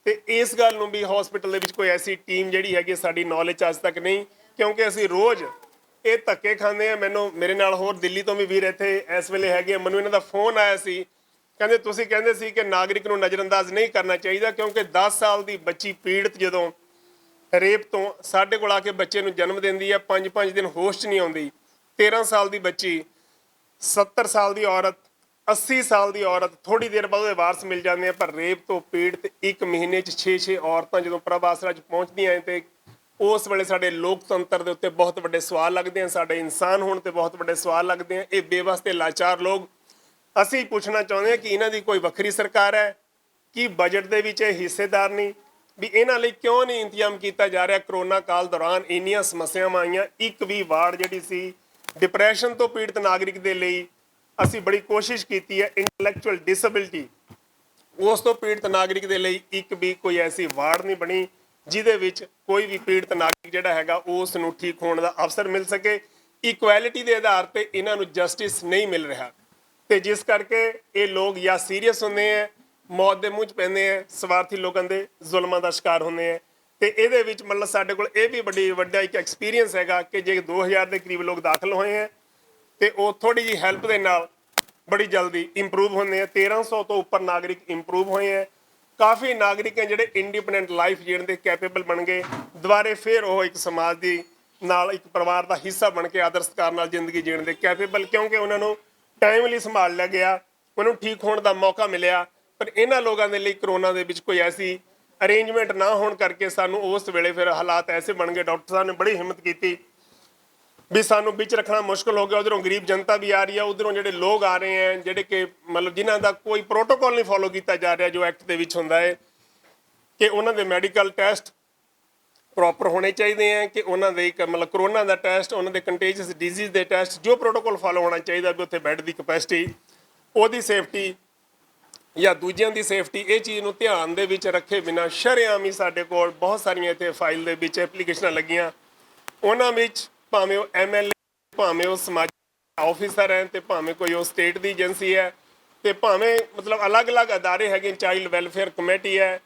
ਤੇ ਇਸ ਗੱਲ ਨੂੰ ਵੀ ਹਸਪੀਟਲ ਦੇ ਵਿੱਚ ਕੋਈ ਐਸੀ ਟੀਮ ਜਿਹੜੀ ਹੈਗੀ ਸਾਡੀ ਨੌਲੇਜ ਅੱਜ ਤੱਕ ਨਹੀਂ, ਕਿਉਂਕਿ ਅਸੀਂ ਰੋਜ਼ ਇਹ ਧੱਕੇ ਖਾਂਦੇ ਆ। ਮੇਰੇ ਨਾਲ ਹੋਰ ਦਿੱਲੀ ਤੋਂ ਵੀ ਵੀਰ ਇੱਥੇ ਇਸ ਵੇਲੇ ਹੈਗੇ, ਮੈਨੂੰ ਇਹਨਾਂ ਦਾ ਫੋਨ ਆਇਆ ਸੀ, ਕਹਿੰਦੇ ਤੁਸੀਂ ਕਹਿੰਦੇ ਸੀ ਕਿ ਨਾਗਰਿਕ ਨੂੰ ਨਜ਼ਰਅੰਦਾਜ਼ ਨਹੀਂ ਕਰਨਾ ਚਾਹੀਦਾ, ਕਿਉਂਕਿ 10 ਸਾਲ ਦੀ ਬੱਚੀ ਪੀੜਤ ਜਦੋਂ ਰੇਪ ਤੋਂ ਸਾਡੇ ਕੋਲ ਆ ਕੇ ਬੱਚੇ ਨੂੰ ਜਨਮ ਦਿੰਦੀ ਹੈ, 5-5 ਦਿਨ ਹੋਸ਼ 'ਚ ਨਹੀਂ ਆਉਂਦੀ, 13 ਸਾਲ ਦੀ ਬੱਚੀ, 70 ਸਾਲ ਦੀ ਔਰਤ, 80 ਸਾਲ ਦੀ ਔਰਤ, ਥੋੜੀ ਦੇਰ ਬਾਅਦ ਉਹਦੇ ਵਾਰਸ ਮਿਲ ਜਾਂਦੇ ਆ। ਪਰ ਰੇਪ ਤੋਂ ਪੀੜਤ 1 ਮਹੀਨੇ 'ਚ 6-6 ਔਰਤਾਂ ਜਦੋਂ ਪ੍ਰਭ ਆਸਰਾ 'ਚ ਪਹੁੰਚਦੀਆਂ ਤੇ ਉਸ ਵੇਲੇ ਸਾਡੇ ਲੋਕਤੰਤਰ ਦੇ ਉੱਤੇ ਬਹੁਤ ਵੱਡੇ ਸਵਾਲ ਲੱਗਦੇ ਆ, ਸਾਡੇ ਇਨਸਾਨ ਹੋਣ ਤੇ ਬਹੁਤ ਵੱਡੇ ਸਵਾਲ ਲੱਗਦੇ ਆ। ਇਹ ਬੇਵਸ ਤੇ ਲਾਚਾਰ ਲੋਕ, ਅਸੀਂ ਪੁੱਛਣਾ ਚਾਹੁੰਦੇ ਹਾਂ ਕਿ ਇਹਨਾਂ ਦੀ ਕੋਈ ਵੱਖਰੀ ਸਰਕਾਰ ਹੈ ਕਿ ਬਜਟ ਦੇ ਵਿੱਚ ਇਹ ਹਿੱਸੇਦਾਰ ਨਹੀਂ, ਵੀ ਇਹਨਾਂ ਲਈ ਕਿਉਂ ਨਹੀਂ ਇੰਤਜ਼ਾਮ ਕੀਤਾ ਜਾ ਰਿਹਾ। ਕਰੋਨਾ ਕਾਲ ਦੌਰਾਨ ਇੰਨੀਆਂ ਸਮੱਸਿਆਵਾਂ ਆਈਆਂ, ਇੱਕ ਵੀ ਵਾਰਡ ਜਿਹੜੀ ਸੀ ਡਿਪਰੈਸ਼ਨ ਤੋਂ ਪੀੜਤ ਨਾਗਰਿਕ ਦੇ ਲਈ ਅਸੀਂ ਬੜੀ ਕੋਸ਼ਿਸ਼ ਕੀਤੀ ਹੈ। ਇੰਟੈਲੈਕਚੁਅਲ ਡਿਸੇਬਿਲਿਟੀ ਉਸ ਤੋਂ ਪੀੜਤ ਨਾਗਰਿਕ ਦੇ ਲਈ ਇੱਕ ਵੀ ਕੋਈ ਐਸੀ ਵਾਰਡ ਨਹੀਂ ਬਣੀ ਜਿਹਦੇ ਵਿੱਚ ਕੋਈ ਵੀ ਪੀੜਤ ਨਾਗਰਿਕ ਜਿਹੜਾ ਹੈਗਾ ਉਸ ਨੂੰ ਠੀਕ ਹੋਣ ਦਾ ਅਵਸਰ ਮਿਲ ਸਕੇ। ਇਕੁਐਲਿਟੀ ਦੇ ਆਧਾਰ ਤੇ ਇਹਨਾਂ ਨੂੰ ਜਸਟਿਸ ਨਹੀਂ ਮਿਲ ਰਿਹਾ, ਤੇ ਜਿਸ ਕਰਕੇ ਇਹ ਲੋਕ ਜਾਂ ਸੀਰੀਅਸ ਹੁੰਦੇ ਆ, ਮੌਤ ਦੇ ਮੂੰਹ 'ਚ ਪੈਂਦੇ ਆ, ਸਵਾਰਥੀ ਲੋਕਾਂ ਦੇ ਜ਼ੁਲਮਾਂ ਦਾ ਸ਼ਿਕਾਰ ਹੁੰਦੇ ਆ। ਤੇ ਇਹਦੇ ਵਿੱਚ ਮਤਲਬ ਸਾਡੇ ਕੋਲ ਇਹ ਵੀ ਵੱਡਾ ਇੱਕ ਐਕਸਪੀਰੀਅੰਸ ਹੈਗਾ ਕਿ ਜੇ 2000 ਦੇ ਕਰੀਬ ਲੋਕ ਦਾਖਲ ਹੋਏ ਆ ਤੇ ਉਹ ਥੋੜੀ ਜਿਹੀ ਹੈਲਪ ਦੇ ਨਾਲ ਬੜੀ ਜਲਦੀ ਇੰਪਰੂਵ ਹੁੰਦੇ ਆ। 1300 ਤੋਂ ਉੱਪਰ ਨਾਗਰਿਕ ਇੰਪਰੂਵ ਹੋਏ ਆ। ਕਾਫੀ ਨਾਗਰਿਕ ਹੈ ਜਿਹੜੇ ਇੰਡੀਪੈਂਡੈਂਟ ਲਾਈਫ ਜੀਣ ਦੇ ਕੈਪੇਬਲ ਬਣ ਗਏ, ਦੁਬਾਰੇ ਫਿਰ ਉਹ ਇੱਕ ਸਮਾਜ ਦੀ ਨਾਲ, ਇੱਕ ਪਰਿਵਾਰ ਦਾ ਹਿੱਸਾ ਬਣ ਕੇ ਆਦਰ ਸਤਿਕਾਰ ਨਾਲ ਜ਼ਿੰਦਗੀ ਜੀਣ ਦੇ ਕੈਪੇਬਲ, ਕਿਉਂਕਿ ਉਹਨਾਂ ਨੂੰ ਟਾਈਮਲੀ ਸੰਭਾਲ ਲਿਆ ਗਿਆ, ਉਹਨੂੰ ਠੀਕ ਹੋਣ ਦਾ ਮੌਕਾ ਮਿਲਿਆ। ਪਰ ਇਹਨਾਂ ਲੋਕਾਂ ਦੇ ਲਈ ਕਰੋਨਾ ਦੇ ਵਿੱਚ ਕੋਈ ਐਸੀ ਅਰੇਂਜਮੈਂਟ ਨਾ ਹੋਣ ਕਰਕੇ ਸਾਨੂੰ ਉਸ ਵੇਲੇ ਫਿਰ ਹਾਲਾਤ ਐਸੇ ਬਣ ਗਏ। ਡਾਕਟਰ ਸਾਹਿਬ ਨੇ ਬੜੀ ਹਿੰਮਤ ਕੀਤੀ ਵੀ ਸਾਨੂੰ ਵਿੱਚ ਰੱਖਣਾ ਮੁਸ਼ਕਲ ਹੋ ਗਿਆ। ਉਧਰੋਂ ਗਰੀਬ ਜਨਤਾ ਵੀ ਆ ਰਹੀ ਹੈ, ਉਧਰੋਂ ਜਿਹੜੇ ਲੋਕ ਆ ਰਹੇ ਹੈ ਜਿਹੜੇ ਕਿ ਮਤਲਬ ਜਿਨ੍ਹਾਂ ਦਾ ਕੋਈ ਪ੍ਰੋਟੋਕਾਲ ਨਹੀਂ ਫੋਲੋ ਕੀਤਾ ਜਾ ਰਿਹਾ ਜੋ ਐਕਟ ਦੇ ਵਿੱਚ ਹੁੰਦਾ ਹੈ, ਕਿ ਉਹਨਾਂ ਦੇ ਮੈਡੀਕਲ ਟੈਸਟ ਪ੍ਰੋਪਰ ਹੋਣੇ ਚਾਹੀਦੇ ਹੈ, ਕਿ ਉਹਨਾਂ ਦੇ ਇੱਕ ਮਤਲਬ ਕਰੋਨਾ ਦਾ ਟੈਸਟ, ਉਹਨਾਂ ਦੇ ਕੰਟੇਜੀਅਸ ਡਿਜ਼ੀਜ਼ ਦੇ ਟੈਸਟ, ਜੋ ਪ੍ਰੋਟੋਕਾਲ ਫੋਲੋ ਹੋਣਾ ਚਾਹੀਦਾ ਵੀ ਉੱਥੇ ਬੈੱਡ ਦੀ ਕਪੈਸਿਟੀ, ਉਹਦੀ ਸੇਫਟੀ ਜਾਂ ਦੂਜਿਆਂ ਦੀ ਸੇਫਟੀ, ਇਹ ਚੀਜ਼ ਨੂੰ ਧਿਆਨ ਦੇ ਵਿੱਚ ਰੱਖੇ ਬਿਨਾਂ ਸ਼ਰੇਆਮ ਹੀ ਸਾਡੇ ਕੋਲ ਬਹੁਤ ਸਾਰੀਆਂ ਇੱਥੇ ਫਾਈਲ ਦੇ ਵਿੱਚ ਐਪਲੀਕੇਸ਼ਨਾਂ ਲੱਗੀਆਂ। ਉਹਨਾਂ ਵਿੱਚ ਭਾਵੇਂ ਉਹ MLA, ਭਾਵੇਂ ਉਹ ਸਮਾਜੀ ਆਫਿਸਰ ਹੈ, ਤੇ ਭਾਵੇਂ ਕੋਈ ਉਹ ਸਟੇਟ ਦੀ ਏਜੰਸੀ ਹੈ, ਤੇ ਭਾਵੇਂ ਮਤਲਬ ਅਲੱਗ-ਅਲੱਗ ਅਦਾਰੇ ਹੈਗੇ, ਚਾਈਲਡ ਵੈਲਫੇਅਰ ਕਮੇਟੀ ਹੈ,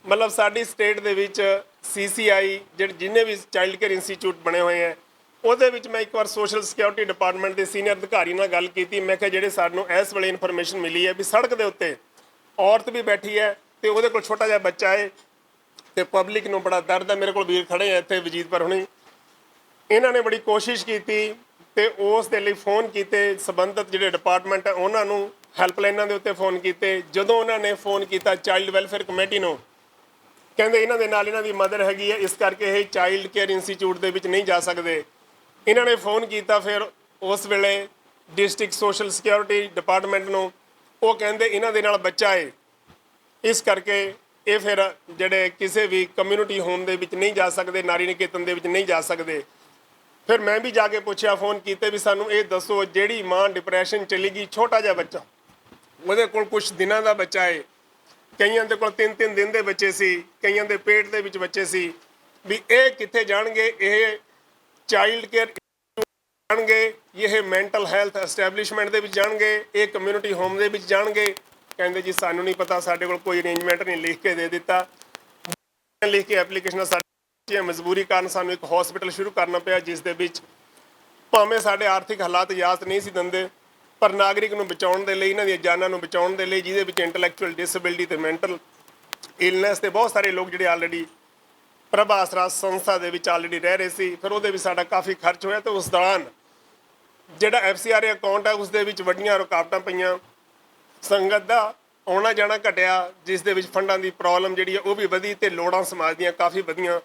ਮਤਲਬ ਸਾਡੀ ਸਟੇਟ ਦੇ ਵਿੱਚ CCI ਜਿੰਨੇ ਵੀ ਚਾਈਲਡ ਕੇਅਰ ਇੰਸਟੀਚਿਊਟ ਬਣੇ ਹੋਏ ਹੈ, ਉਹਦੇ ਵਿੱਚ ਮੈਂ ਇੱਕ ਵਾਰ ਸੋਸ਼ਲ ਸਿਕਿਉਰਿਟੀ ਡਿਪਾਰਟਮੈਂਟ ਦੇ ਸੀਨੀਅਰ ਅਧਿਕਾਰੀ ਨਾਲ ਗੱਲ ਕੀਤੀ। ਮੈਂ ਕਿਹਾ ਜਿਹੜੇ ਸਾਨੂੰ ਇਸ ਵੇਲੇ ਇਨਫੋਰਮੇਸ਼ਨ ਮਿਲੀ ਹੈ ਵੀ ਸੜਕ ਦੇ ਉੱਤੇ ਔਰਤ ਵੀ ਬੈਠੀ ਹੈ ਤੇ ਉਹਦੇ ਕੋਲ ਛੋਟਾ ਜਿਹਾ ਬੱਚਾ ਹੈ, ਤੇ ਪਬਲਿਕ ਨੂੰ ਬੜਾ ਦਰਦ ਹੈ। ਮੇਰੇ ਕੋਲ ਵੀਰ ਖੜੇ ਆ ਇੱਥੇ ਵਜੀਦਪੁਰ ਹੁਣੀ, ਇਹਨਾਂ ਨੇ ਬੜੀ ਕੋਸ਼ਿਸ਼ ਕੀਤੀ ਤੇ ਉਸ ਦੇ ਲਈ ਫੋਨ ਕੀਤੇ, ਸੰਬੰਧਿਤ ਜਿਹੜੇ ਡਿਪਾਰਟਮੈਂਟ ਹੈ ਉਹਨਾਂ ਨੂੰ, ਹੈਲਪਲਾਈਨਾਂ ਦੇ ਉੱਤੇ ਫੋਨ ਕੀਤੇ। ਜਦੋਂ ਉਹਨਾਂ ਨੇ ਫੋਨ ਕੀਤਾ ਚਾਈਲਡ ਵੈਲਫੇਅਰ ਕਮੇਟੀ ਨੂੰ, ਕਹਿੰਦੇ ਇਹਨਾਂ ਦੇ ਨਾਲ ਇਹਨਾਂ ਦੀ ਮਦਰ ਹੈਗੀ ਹੈ, ਇਸ ਕਰਕੇ ਇਹ ਚਾਈਲਡ ਕੇਅਰ ਇੰਸਟੀਚਿਊਟ ਦੇ ਵਿੱਚ ਨਹੀਂ ਜਾ ਸਕਦੇ। ਇਹਨਾਂ ਨੇ ਫੋਨ ਕੀਤਾ ਫਿਰ ਉਸ ਵੇਲੇ ਡਿਸਟ੍ਰਿਕਟ ਸੋਸ਼ਲ ਸਿਕਿਉਰਿਟੀ ਡਿਪਾਰਟਮੈਂਟ ਨੂੰ, ਉਹ ਕਹਿੰਦੇ ਇਹਨਾਂ ਦੇ ਨਾਲ ਬੱਚਾ ਹੈ, ਇਸ ਕਰਕੇ ਇਹ ਫਿਰ ਜਿਹੜੇ ਕਿਸੇ ਵੀ ਕਮਿਊਨਿਟੀ ਹੋਮ ਦੇ ਵਿੱਚ ਨਹੀਂ ਜਾ ਸਕਦੇ, ਨਾਰੀ ਨਿਕੇਤਨ ਦੇ ਵਿੱਚ ਨਹੀਂ ਜਾ ਸਕਦੇ। ਫਿਰ ਮੈਂ ਵੀ ਜਾ ਕੇ ਪੁੱਛਿਆ, ਫੋਨ ਕੀਤੇ ਵੀ ਸਾਨੂੰ ਇਹ ਦੱਸੋ, ਜਿਹੜੀ ਮਾਂ ਡਿਪਰੈਸ਼ਨ ਚਲੀ ਗਈ, ਛੋਟਾ ਜਿਹਾ ਬੱਚਾ, ਉਹਦੇ ਕੋਲ ਕੁਝ ਦਿਨਾਂ ਦਾ ਬੱਚਾ ਹੈ, ਕਈਆਂ ਦੇ ਕੋਲ 3-3 ਦਿਨ ਦੇ ਬੱਚੇ ਸੀ, ਕਈਆਂ ਦੇ ਪੇਟ ਦੇ ਵਿੱਚ ਬੱਚੇ ਸੀ, ਵੀ ਇਹ ਕਿੱਥੇ ਜਾਣਗੇ? ਇਹ ਚਾਈਲਡ ਕੇਅਰ ਜਾਣਗੇ, ਇਹ ਮੈਂਟਲ ਹੈਲਥ ਐਸਟੈਬਲਿਸ਼ਮੈਂਟ ਦੇ ਵਿੱਚ ਜਾਣਗੇ, ਇਹ ਕਮਿਊਨਿਟੀ ਹੋਮ ਦੇ ਵਿੱਚ ਜਾਣਗੇ? ਕਹਿੰਦੇ ਜੀ ਸਾਨੂੰ ਨਹੀਂ ਪਤਾ, ਸਾਡੇ ਕੋਲ ਕੋਈ ਅਰੇਂਜਮੈਂਟ ਨਹੀਂ, ਲਿਖ ਕੇ ਦੇ ਦਿੱਤਾ। ਲਿਖ ਕੇ ਐਪਲੀਕੇਸ਼ਨਾਂ ਸਾਡੀ ਮਜਬੂਰੀ ਕਾਰਨ ਸਾਨੂੰ ਇੱਕ ਹਸਪੀਟਲ ਸ਼ੁਰੂ ਕਰਨਾ ਪਿਆ, ਜਿਸ ਦੇ ਵਿੱਚ ਭਾਵੇਂ ਸਾਡੇ ਆਰਥਿਕ ਹਾਲਾਤ ਇਜਾਜ਼ਤ ਨਹੀਂ ਸੀ ਦਿੰਦੇ, ਪਰ ਨਾਗਰਿਕ ਨੂੰ ਬਚਾਉਣ ਦੇ ਲਈ, ਇਹਨਾਂ ਦੀਆਂ ਜਾਨਾਂ ਨੂੰ ਬਚਾਉਣ ਦੇ ਲਈ, ਜਿਹਦੇ ਵਿੱਚ ਇੰਟੈਲੈਕਚੁਅਲ ਡਿਸੇਬਿਲਿਟੀ ਤੇ ਮੈਂਟਲ ਇਲਨੈਸ ਤੇ ਬਹੁਤ ਸਾਰੇ ਲੋਕ ਜਿਹੜੇ ਆਲਰੇਡੀ ਪ੍ਰਭ ਆਸਰਾ ਸੰਸਥਾ ਦੇ ਵਿੱਚ ਆਲਰੇਡੀ ਰਹਿ ਰਹੇ ਸੀ, ਫਿਰ ਉਹਦੇ ਵਿੱਚ ਸਾਡਾ ਕਾਫੀ ਖਰਚ ਹੋਇਆ। ਤੇ ਉਸ ਦੌਰਾਨ ਜਿਹੜਾ FCRA ਅਕਾਊਂਟ ਹੈ ਉਸ ਦੇ ਵਿੱਚ ਵੱਡੀਆਂ ਰੁਕਾਵਟਾਂ ਪਈਆਂ, ਸੰਗਤ ਦਾ ਆਉਣਾ ਜਾਣਾ ਘਟਿਆ, ਜਿਸ ਦੇ ਵਿੱਚ ਫੰਡਾਂ ਦੀ ਪ੍ਰੋਬਲਮ ਜਿਹੜੀ ਹੈ ਉਹ ਵੀ ਵਧੀ, ਤੇ ਲੋੜਾਂ ਸਮਾਜ ਦੀਆਂ ਕਾਫੀ ਵਧੀਆਂ।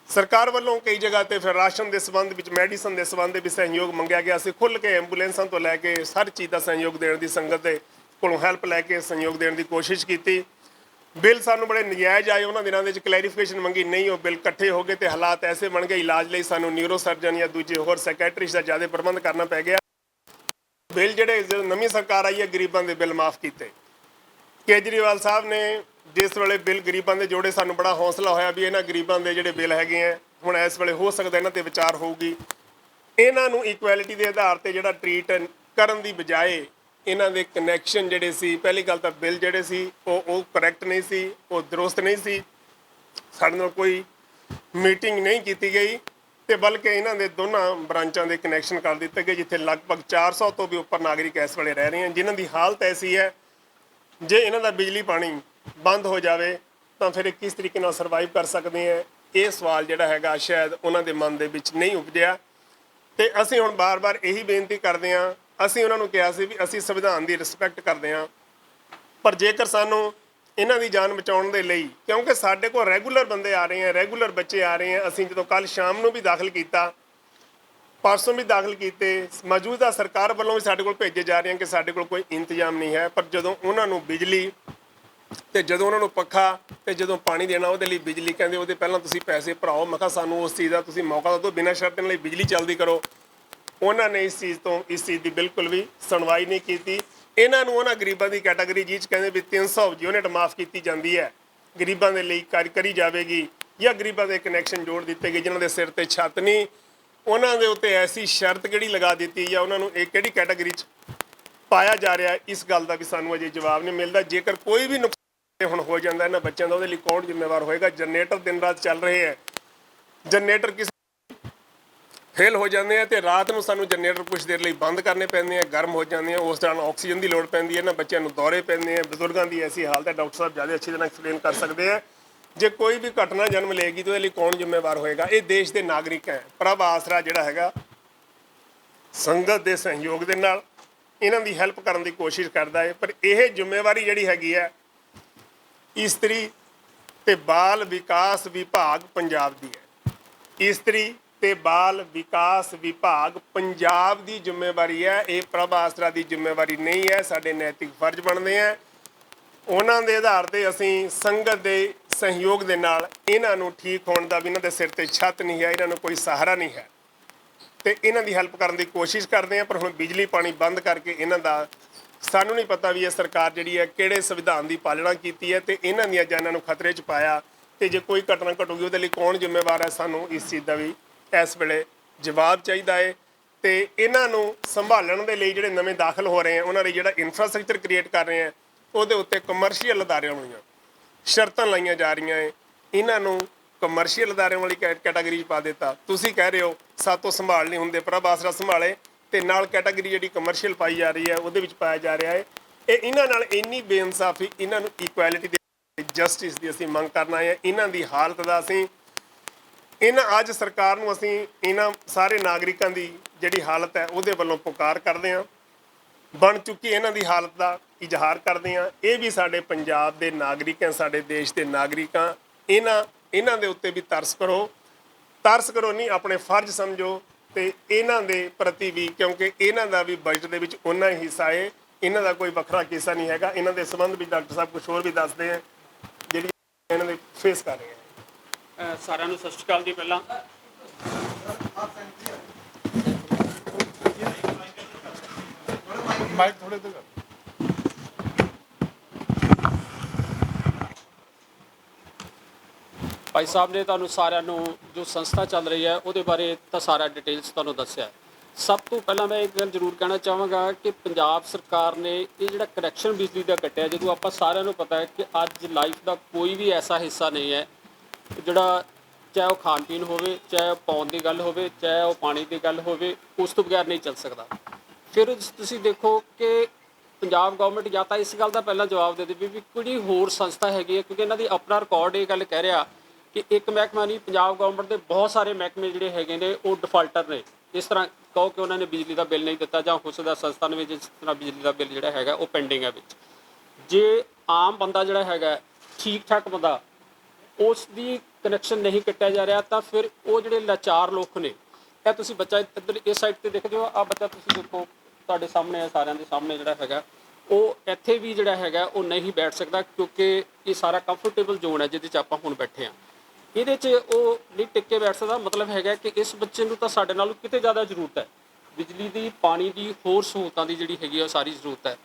ਸਰਕਾਰ ਵੱਲੋਂ ਕਈ ਜਗ੍ਹਾ ਤੇ ਫਿਰ ਰਾਸ਼ਨ ਦੇ ਸੰਬੰਧ ਵਿੱਚ, ਮੈਡੀਸਨ ਦੇ ਸੰਬੰਧ ਵਿੱਚ ਸਹਿਯੋਗ ਮੰਗਿਆ ਗਿਆ ਸੀ। ਖੁੱਲ੍ਹ ਕੇ ਐਂਬੂਲੈਂਸਾਂ ਤੋਂ ਲੈ ਕੇ ਹਰ ਚੀਜ਼ ਦਾ ਸਹਿਯੋਗ ਦੇਣ ਦੀ, ਸੰਗਤ ਦੇ ਕੋਲੋਂ ਹੈਲਪ ਲੈ ਕੇ ਸਹਿਯੋਗ ਦੇਣ ਦੀ ਕੋਸ਼ਿਸ਼ ਕੀਤੀ। ਬਿੱਲ ਸਾਨੂੰ ਬੜੇ ਨਜਾਇਜ਼ ਆਏ, ਉਹਨਾਂ ਦਿਨਾਂ ਦੇ ਵਿੱਚ ਕਲੈਰੀਫਿਕੇਸ਼ਨ ਮੰਗੀ, ਨਹੀਂ ਉਹ ਬਿੱਲ ਇਕੱਠੇ ਹੋ ਗਏ ਤੇ ਹਾਲਾਤ ਐਸੇ ਬਣ ਗਏ, ਇਲਾਜ ਲਈ ਸਾਨੂੰ ਨਿਊਰੋ ਸਰਜਨ ਜਾਂ ਦੂਜੇ ਹੋਰ ਸਾਈਕੈਟਰਿਸਟ ਦਾ ਜ਼ਿਆਦਾ ਪ੍ਰਬੰਧ ਕਰਨਾ ਪੈ ਗਿਆ। ਬਿੱਲ ਜਿਹੜੇ ਨਵੀਂ ਸਰਕਾਰ ਆਈ ਹੈ, ਗਰੀਬਾਂ ਦੇ ਬਿੱਲ ਮਾਫ ਕੀਤੇ, ਕੇਜਰੀਵਾਲ ਸਾਹਿਬ ਨੇ ਜਿਸ ਵੇਲੇ ਬਿੱਲ ਗਰੀਬਾਂ ਦੇ ਜੋੜੇ, ਸਾਨੂੰ ਬੜਾ ਹੌਸਲਾ ਹੋਇਆ ਵੀ ਇਹਨਾਂ ਗਰੀਬਾਂ ਦੇ ਜਿਹੜੇ ਬਿੱਲ ਹੈਗੇ ਆ ਹੁਣ ਇਸ ਵੇਲੇ ਹੋ ਸਕਦਾ ਇਹਨਾਂ ਤੇ ਵਿਚਾਰ ਹੋਊਗੀ। ਇਹਨਾਂ ਨੂੰ ਇਕੁਐਲਿਟੀ ਦੇ ਆਧਾਰ ਤੇ ਜਿਹੜਾ ਟ੍ਰੀਟ ਕਰਨ ਦੀ ਬਜਾਏ ਇਹਨਾਂ ਦੇ ਕਨੈਕਸ਼ਨ ਜਿਹੜੇ ਸੀ, ਪਹਿਲੀ ਗੱਲ ਤਾਂ ਬਿੱਲ ਜਿਹੜੇ ਸੀ ਉਹ ਕਰੈਕਟ ਨਹੀਂ ਸੀ, ਉਹ ਦਰੁਸਤ ਨਹੀਂ ਸੀ। ਸਾਡੇ ਨਾਲ ਕੋਈ ਮੀਟਿੰਗ ਨਹੀਂ ਕੀਤੀ ਗਈ ਤੇ ਬਲਕਿ ਇਹਨਾਂ ਦੇ ਦੋਨਾਂ ਬ੍ਰਾਂਚਾਂ ਦੇ ਕਨੈਕਸ਼ਨ ਕਰ ਦਿੱਤੇ ਗਏ, ਜਿੱਥੇ ਲਗਭਗ 400 ਤੋਂ ਵੀ ਉੱਪਰ ਨਾਗਰਿਕ ਇਸ ਵੇਲੇ ਰਹਿ ਰਹੇ ਹਨ, ਜਿਨ੍ਹਾਂ ਦੀ ਹਾਲਤ ਐਸੀ ਹੈ ਜੇ ਇਹਨਾਂ ਦਾ ਬਿਜਲੀ ਪਾਣੀ ਬੰਦ ਹੋ ਜਾਵੇ ਤਾਂ ਫਿਰ ਇਹ ਕਿਸ ਤਰੀਕੇ ਨਾਲ ਸਰਵਾਈਵ ਕਰ ਸਕਦੇ ਆ। ਇਹ ਸਵਾਲ ਜਿਹੜਾ ਹੈਗਾ ਸ਼ਾਇਦ ਉਹਨਾਂ ਦੇ ਮਨ ਦੇ ਵਿੱਚ ਨਹੀਂ ਉਪਜਿਆ ਤੇ ਅਸੀਂ ਹੁਣ ਬਾਰ-ਬਾਰ ਇਹੀ ਬੇਨਤੀ ਕਰਦੇ ਹਾਂ। ਅਸੀਂ ਉਹਨਾਂ ਨੂੰ ਕਿਹਾ ਸੀ ਵੀ ਅਸੀਂ ਸੰਵਿਧਾਨ ਦੀ ਰਿਸਪੈਕਟ ਕਰਦੇ ਹਾਂ, ਪਰ ਜੇਕਰ ਸਾਨੂੰ ਇਹਨਾਂ ਦੀ ਜਾਨ ਬਚਾਉਣ ਦੇ ਲਈ, ਕਿਉਂਕਿ ਸਾਡੇ ਕੋਲ ਰੈਗੂਲਰ ਬੰਦੇ ਆ ਰਹੇ ਆ, ਰੈਗੂਲਰ ਬੱਚੇ ਆ ਰਹੇ ਆ, ਅਸੀਂ ਜਦੋਂ ਕੱਲ ਸ਼ਾਮ ਨੂੰ ਵੀ ਦਾਖਲ ਕੀਤਾ, ਪਰਸੋਂ ਵੀ ਦਾਖਲ ਕੀਤੇ, ਮੌਜੂਦਾ ਸਰਕਾਰ ਵੱਲੋਂ ਵੀ ਸਾਡੇ ਕੋਲ ਭੇਜੇ ਜਾ ਰਹੇ ਹਨ ਕਿ ਸਾਡੇ ਕੋਲ ਕੋਈ ਇੰਤਜ਼ਾਮ ਨਹੀਂ ਹੈ। ਪਰ ਜਦੋਂ ਉਹਨਾਂ ਨੂੰ ਬਿਜਲੀ ਤੇ ਜਦੋਂ ਉਹਨਾਂ ਨੂੰ ਪੱਖਾ ਤੇ ਜਦੋਂ ਪਾਣੀ ਦੇਣਾ ਉਹਦੇ ਲਈ ਬਿਜਲੀ ਕਹਿੰਦੇ ਉਹਦੇ ਪਹਿਲਾਂ ਤੁਸੀਂ ਪੈਸੇ ਭਰਾਓ। ਮੈਂ ਕਿਹਾ ਸਾਨੂੰ ਉਸ ਚੀਜ਼ ਦਾ ਤੁਸੀਂ ਮੌਕਾ ਦਿਓ, ਬਿਨਾਂ ਸ਼ਰਤ ਲਈ ਬਿਜਲੀ ਚੱਲਦੀ ਕਰੋ। ਉਹਨਾਂ ਨੇ ਇਸ ਚੀਜ਼ ਦੀ ਬਿਲਕੁਲ ਵੀ ਸੁਣਵਾਈ ਨਹੀਂ ਕੀਤੀ। ਇਹਨਾਂ ਨੂੰ ਉਹਨਾਂ ਗਰੀਬਾਂ ਦੀ ਕੈਟਾਗਰੀ ਜਿਹ 'ਚ ਕਹਿੰਦੇ ਵੀ 300 ਯੂਨਿਟ ਮਾਫ ਕੀਤੀ ਜਾਂਦੀ ਹੈ, ਗਰੀਬਾਂ ਦੇ ਲਈ ਕਰੀ ਜਾਵੇਗੀ, ਜਾਂ ਗਰੀਬਾਂ ਦੇ ਕਨੈਕਸ਼ਨ ਜੋੜ ਦਿੱਤੇ ਗਏ ਜਿਨ੍ਹਾਂ ਦੇ ਸਿਰ ਤੇ ਛੱਤ ਨਹੀਂ, ਉਹਨਾਂ ਦੇ ਉੱਤੇ ਐਸੀ ਸ਼ਰਤ ਕਿਹੜੀ ਲਗਾ ਦਿੱਤੀ ਜਾਂ ਉਹਨਾਂ ਨੂੰ ਇਹ ਕਿਹੜੀ ਕੈਟਾਗਰੀ 'ਚ ਪਾਇਆ ਜਾ ਰਿਹਾ, ਇਸ ਗੱਲ ਦਾ ਵੀ ਸਾਨੂੰ ਅਜੇ ਜਵਾਬ ਨਹੀਂ ਮਿਲਦਾ। ਜੇਕਰ ਕੋਈ ਵੀ ਨੁਕਸਾਨ ਹੁਣ ਹੋ ਜਾਂਦਾ ਇਹਨਾਂ ਬੱਚਿਆਂ ਦਾ, ਉਹਦੇ ਲਈ ਕੌਣ ਜ਼ਿੰਮੇਵਾਰ ਹੋਏਗਾ? ਜਨਰੇਟਰ ਦਿਨ ਰਾਤ ਚੱਲ ਰਹੇ ਹੈ, ਜਨਰੇਟਰ ਕਿਸੇ ਫੇਲ ਹੋ ਜਾਂਦੇ ਆ ਤੇ ਰਾਤ ਨੂੰ ਸਾਨੂੰ ਜਨਰੇਟਰ ਕੁਝ ਦੇਰ ਲਈ ਬੰਦ ਕਰਨੇ ਪੈਂਦੇ ਆ, ਗਰਮ ਹੋ ਜਾਂਦੇ ਆ, ਉਸ ਦੌਰਾਨ ਆਕਸੀਜਨ ਦੀ ਲੋੜ ਪੈਂਦੀ ਹੈ, ਇਹਨਾਂ ਬੱਚਿਆਂ ਨੂੰ ਦੌਰੇ ਪੈਂਦੇ ਆ, ਬਜ਼ੁਰਗਾਂ ਦੀ ਐਸੀ ਹਾਲਤ ਹੈ, ਡਾਕਟਰ ਸਾਹਿਬ ਜ਼ਿਆਦਾ ਅੱਛੀ ਤਰ੍ਹਾਂ ਐਕਸਪਲੇਨ ਕਰ ਸਕਦੇ ਆ। ਜੇ ਕੋਈ ਵੀ ਘਟਨਾ ਜਨਮ ਲਏਗੀ ਤਾਂ ਉਹਦੇ ਲਈ ਕੌਣ ਜ਼ਿੰਮੇਵਾਰ ਹੋਏਗਾ? ਇਹ ਦੇਸ਼ ਦੇ ਨਾਗਰਿਕ ਹੈ। ਪ੍ਰਭ ਆਸਰਾ ਜਿਹੜਾ ਹੈਗਾ ਸੰਗਤ ਦੇ ਸਹਿਯੋਗ ਦੇ ਨਾਲ ਇਹਨਾਂ ਦੀ ਹੈਲਪ ਕਰਨ ਦੀ ਕੋਸ਼ਿਸ਼ ਕਰਦਾ ਹੈ, ਪਰ ਇਹ ਜ਼ਿੰਮੇਵਾਰੀ ਜਿਹੜੀ ਹੈਗੀ ਹੈ ਇਸਤਰੀ ਤੇ ਬਾਲ ਵਿਕਾਸ ਵਿਭਾਗ ਪੰਜਾਬ ਦੀ ਹੈ। ਇਸਤਰੀ ਤੇ ਬਾਲ ਵਿਕਾਸ ਵਿਭਾਗ ਪੰਜਾਬ ਦੀ ਜ਼ਿੰਮੇਵਾਰੀ ਹੈ, ਇਹ ਪ੍ਰਭ ਆਸਰਾ ਦੀ ਜ਼ਿੰਮੇਵਾਰੀ ਨਹੀਂ ਹੈ। ਸਾਡੇ ਨੈਤਿਕ ਫਰਜ਼ ਬਣਦੇ ਆ, ਉਹਨਾਂ ਦੇ ਆਧਾਰ ਤੇ ਅਸੀਂ ਸੰਗਤ ਦੇ ਸਹਿਯੋਗ ਦੇ ਨਾਲ ਇਹਨਾਂ ਨੂੰ ਠੀਕ ਹੋਣ ਦਾ ਵੀ, ਇਹਨਾਂ ਦੇ ਸਿਰ ਤੇ ਛੱਤ ਨਹੀਂ ਹੈ, ਇਹਨਾਂ ਨੂੰ ਕੋਈ ਸਹਾਰਾ ਨਹੀਂ ਹੈ ਤੇ ਇਹਨਾਂ ਦੀ ਹੈਲਪ ਕਰਨ ਦੀ ਕੋਸ਼ਿਸ਼ ਕਰਦੇ ਆ। ਪਰ ਹੁਣ ਬਿਜਲੀ ਪਾਣੀ ਬੰਦ ਕਰਕੇ ਇਹਨਾਂ ਦਾ ਸਾਨੂੰ ਨਹੀਂ ਪਤਾ ਵੀ ਇਹ ਸਰਕਾਰ ਜਿਹੜੀ ਹੈ ਕਿਹੜੇ ਸੰਵਿਧਾਨ ਦੀ ਪਾਲਣਾ ਕੀਤੀ ਹੈ ਤੇ ਇਹਨਾਂ ਦੀਆਂ ਜਾਨਾਂ ਨੂੰ ਖਤਰੇ 'ਚ ਪਾਇਆ, ਤੇ ਜੇ ਕੋਈ ਘਟਨਾ ਘਟੂਗੀ ਉਹਦੇ ਲਈ ਕੌਣ ਜ਼ਿੰਮੇਵਾਰ ਹੈ? ਸਾਨੂੰ ਇਸ ਚੀਜ਼ ਦਾ ਵੀ ਇਸ ਵੇਲੇ ਜਵਾਬ ਚਾਹੀਦਾ ਹੈ। ਤੇ ਇਹਨਾਂ ਨੂੰ ਸੰਭਾਲਣ ਦੇ ਲਈ ਜਿਹੜੇ ਨਵੇਂ ਦਾਖਲ ਹੋ ਰਹੇ ਆ, ਉਹਨਾਂ ਲਈ ਜਿਹੜਾ ਇਨਫਰਾਸਟ੍ਰਕਚਰ ਕ੍ਰੀਏਟ ਕਰ ਰਹੇ ਆ, ਉਹਦੇ ਉੱਤੇ ਕਮਰਸ਼ੀਅਲ ਅਦਾਰਿਆਂ ਵਾਲੀਆਂ ਸ਼ਰਤਾਂ ਲਾਈਆਂ ਜਾ ਰਹੀਆਂ ਹੈ। ਇਹਨਾਂ ਨੂੰ ਕਮਰਸ਼ੀਅਲ ਅਦਾਰਿਆਂ ਵਾਲੀ ਕੈਟਾਗਰੀ 'ਚ ਪਾ ਦਿੱਤਾ। ਤੁਸੀਂ ਕਹਿ ਰਹੇ ਹੋ ਸਾਤੋਂ ਸੰਭਾਲ ਨਹੀਂ ਹੁੰਦੇ, ਪ੍ਰਭ ਆਸਰਾ ਸੰਭਾਲੇ, ਤੇ ਨਾਲ ਕੈਟਾਗਰੀ ਜਿਹੜੀ ਕਮਰਸ਼ੀਅਲ ਪਾਈ ਜਾ ਰਹੀ ਹੈ ਉਹਦੇ ਵਿੱਚ ਪਾਇਆ ਜਾ ਰਿਹਾ ਹੈ। ਇਹ ਇਹਨਾਂ ਨਾਲ ਇੰਨੀ ਬੇਇਨਸਾਫੀ, ਇਹਨਾਂ ਨੂੰ ਇਕੁਐਲਿਟੀ ਦੇ ਜਸਟਿਸ ਦੀ ਅਸੀਂ ਮੰਗ ਕਰਨਾ ਹੈ। ਇਹਨਾਂ ਦੀ ਹਾਲਤ ਦਾ ਅਸੀਂ ਅੱਜ ਸਰਕਾਰ ਨੂੰ ਅਸੀਂ ਇਹਨਾਂ ਸਾਰੇ ਨਾਗਰਿਕਾਂ ਦੀ ਜਿਹੜੀ ਹਾਲਤ ਹੈ ਉਹਦੇ ਵੱਲੋਂ ਪੁਕਾਰ ਕਰਦੇ ਹਾਂ, ਬਣ ਚੁੱਕੀ ਇਹਨਾਂ ਦੀ ਹਾਲਤ ਦਾ ਇਜ਼ਹਾਰ ਕਰਦੇ ਹਾਂ। ਇਹ ਵੀ ਸਾਡੇ ਪੰਜਾਬ ਦੇ ਨਾਗਰਿਕ ਹੈ, ਸਾਡੇ ਦੇਸ਼ ਦੇ ਨਾਗਰਿਕਾਂ, ਇਹਨਾਂ ਦੇ ਉੱਤੇ ਵੀ ਤਰਸ ਕਰੋ ਨਹੀਂ, ਆਪਣੇ ਫਰਜ਼ ਸਮਝੋ ਤੇ ਇਹਨਾਂ ਦੇ ਪ੍ਰਤੀ ਵੀ, ਕਿਉਂਕਿ ਇਹਨਾਂ ਦਾ ਵੀ ਬਜਟ ਦੇ ਵਿੱਚ ਉਹਨਾਂ ਹੀ ਹਿੱਸਾ ਹੈ, ਇਹਨਾਂ ਦਾ ਕੋਈ ਵੱਖਰਾ ਕਿੱਸਾ ਨਹੀਂ ਹੈਗਾ। ਇਹਨਾਂ ਦੇ ਸੰਬੰਧ ਵਿੱਚ ਡਾਕਟਰ ਸਾਹਿਬ ਕੁਝ ਹੋਰ ਵੀ ਦੱਸਦੇ ਆ ਜਿਹੜੀ ਇਹਨਾਂ ਦੇ ਫੇਸ ਕਰ ਰਹੇ ਆ। ਸਾਰਿਆਂ ਨੂੰ ਸਤਿ ਸ਼੍ਰੀ ਅਕਾਲ ਜੀ। ਪਹਿਲਾਂ ਮਾਈਕ ਥੋੜੇ ਤੇ ਭਾਈ ਸਾਹਿਬ ਨੇ ਤੁਹਾਨੂੰ ਸਾਰਿਆਂ ਨੂੰ ਜੋ ਸੰਸਥਾ ਚੱਲ ਰਹੀ ਹੈ ਉਹਦੇ ਬਾਰੇ ਤਾਂ ਸਾਰਾ ਡਿਟੇਲਸ ਤੁਹਾਨੂੰ ਦੱਸਿਆ। ਸਭ ਤੋਂ ਪਹਿਲਾਂ ਮੈਂ ਇੱਕ ਗੱਲ ਜ਼ਰੂਰ ਕਹਿਣਾ ਚਾਹਾਂਗਾ ਕਿ ਪੰਜਾਬ ਸਰਕਾਰ ਨੇ ਇਹ ਜਿਹੜਾ ਕਨੈਕਸ਼ਨ ਬਿਜਲੀ ਦਾ ਕੱਟਿਆ, ਜਦੋਂ ਆਪਾਂ ਸਾਰਿਆਂ ਨੂੰ ਪਤਾ ਹੈ ਕਿ ਅੱਜ ਲਾਈਫ ਦਾ ਕੋਈ ਵੀ ਐਸਾ ਹਿੱਸਾ ਨਹੀਂ ਹੈ ਜਿਹੜਾ, ਚਾਹੇ ਉਹ ਖਾਣ ਪੀਣ ਹੋਵੇ, ਚਾਹੇ ਉਹ ਪਾਉਣ ਦੀ ਗੱਲ ਹੋਵੇ, ਚਾਹੇ ਉਹ ਪਾਣੀ ਦੀ ਗੱਲ ਹੋਵੇ, ਉਸ ਤੋਂ ਬਗੈਰ ਨਹੀਂ ਚੱਲ ਸਕਦਾ। ਫਿਰ ਤੁਸੀਂ ਦੇਖੋ ਕਿ ਪੰਜਾਬ ਗੌਰਮੈਂਟ ਜਾਂ ਤਾਂ ਇਸ ਗੱਲ ਦਾ ਪਹਿਲਾਂ ਜਵਾਬ ਦੇ ਦੇਵੇ ਵੀ ਕਿਹੜੀ ਹੋਰ ਸੰਸਥਾ ਹੈਗੀ ਹੈ, ਕਿਉਂਕਿ ਇਹਨਾਂ ਦੀ ਆਪਣਾ ਰਿਕਾਰਡ ਇਹ ਗੱਲ ਕਹਿ ਰਿਹਾ ਕਿ ਇੱਕ ਮਹਿਕਮਾ ਨਹੀਂ, ਪੰਜਾਬ ਗੌਰਮੈਂਟ ਦੇ ਬਹੁਤ ਸਾਰੇ ਮਹਿਕਮੇ ਜਿਹੜੇ ਹੈਗੇ ਨੇ ਉਹ ਡਿਫਾਲਟਰ ਨੇ। ਇਸ ਤਰ੍ਹਾਂ ਕਹੋ ਕਿ ਉਹਨਾਂ ਨੇ ਬਿਜਲੀ ਦਾ ਬਿੱਲ ਨਹੀਂ ਦਿੱਤਾ, ਜਾਂ ਹੋ ਸਕਦਾ ਸੰਸਥਾ ਨੇ ਜਿਸ ਤਰ੍ਹਾਂ ਬਿਜਲੀ ਦਾ ਬਿੱਲ ਜਿਹੜਾ ਹੈਗਾ ਉਹ ਪੈਂਡਿੰਗ ਹੈ ਵਿੱਚ। ਜੇ ਆਮ ਬੰਦਾ ਜਿਹੜਾ ਹੈਗਾ ਠੀਕ ਠਾਕ ਬੰਦਾ, ਉਸ ਦੀ ਕਨੈਕਸ਼ਨ ਨਹੀਂ ਕੱਟਿਆ ਜਾ ਰਿਹਾ, ਤਾਂ ਫਿਰ ਉਹ ਜਿਹੜੇ ਲਾਚਾਰ ਲੋਕ ਨੇ, ਇਹ ਤੁਸੀਂ ਬੱਚਾ ਇੱਧਰ ਇਸ ਸਾਈਡ 'ਤੇ ਦੇਖਦੇ ਹੋ, ਆਹ ਬੱਚਾ ਤੁਸੀਂ ਦੇਖੋ ਤੁਹਾਡੇ ਸਾਹਮਣੇ, ਸਾਰਿਆਂ ਦੇ ਸਾਹਮਣੇ ਜਿਹੜਾ ਹੈਗਾ ਉਹ ਇੱਥੇ ਵੀ ਜਿਹੜਾ ਹੈਗਾ ਉਹ ਨਹੀਂ ਬੈਠ ਸਕਦਾ, ਕਿਉਂਕਿ ਇਹ ਸਾਰਾ ਕੰਫਰਟੇਬਲ ਜ਼ੋਨ ਹੈ ਜਿਹਦੇ 'ਚ ਆਪਾਂ ਹੁਣ ਬੈਠੇ ਹਾਂ। ਇਹਦੇ 'ਚ ਉਹ ਨਹੀਂ ਟਿਕ ਕੇ ਬੈਠ ਸਕਦਾ। ਮਤਲਬ ਹੈਗਾ ਕਿ ਇਸ ਬੱਚੇ ਨੂੰ ਤਾਂ ਸਾਡੇ ਨਾਲੋਂ ਕਿਤੇ ਜ਼ਿਆਦਾ ਜ਼ਰੂਰਤ ਹੈ ਬਿਜਲੀ ਦੀ, ਪਾਣੀ ਦੀ, ਹੋਰ ਸਹੂਲਤਾਂ ਦੀ ਜਿਹੜੀ ਹੈਗੀ ਉਹ ਸਾਰੀ ਜ਼ਰੂਰਤ ਹੈ।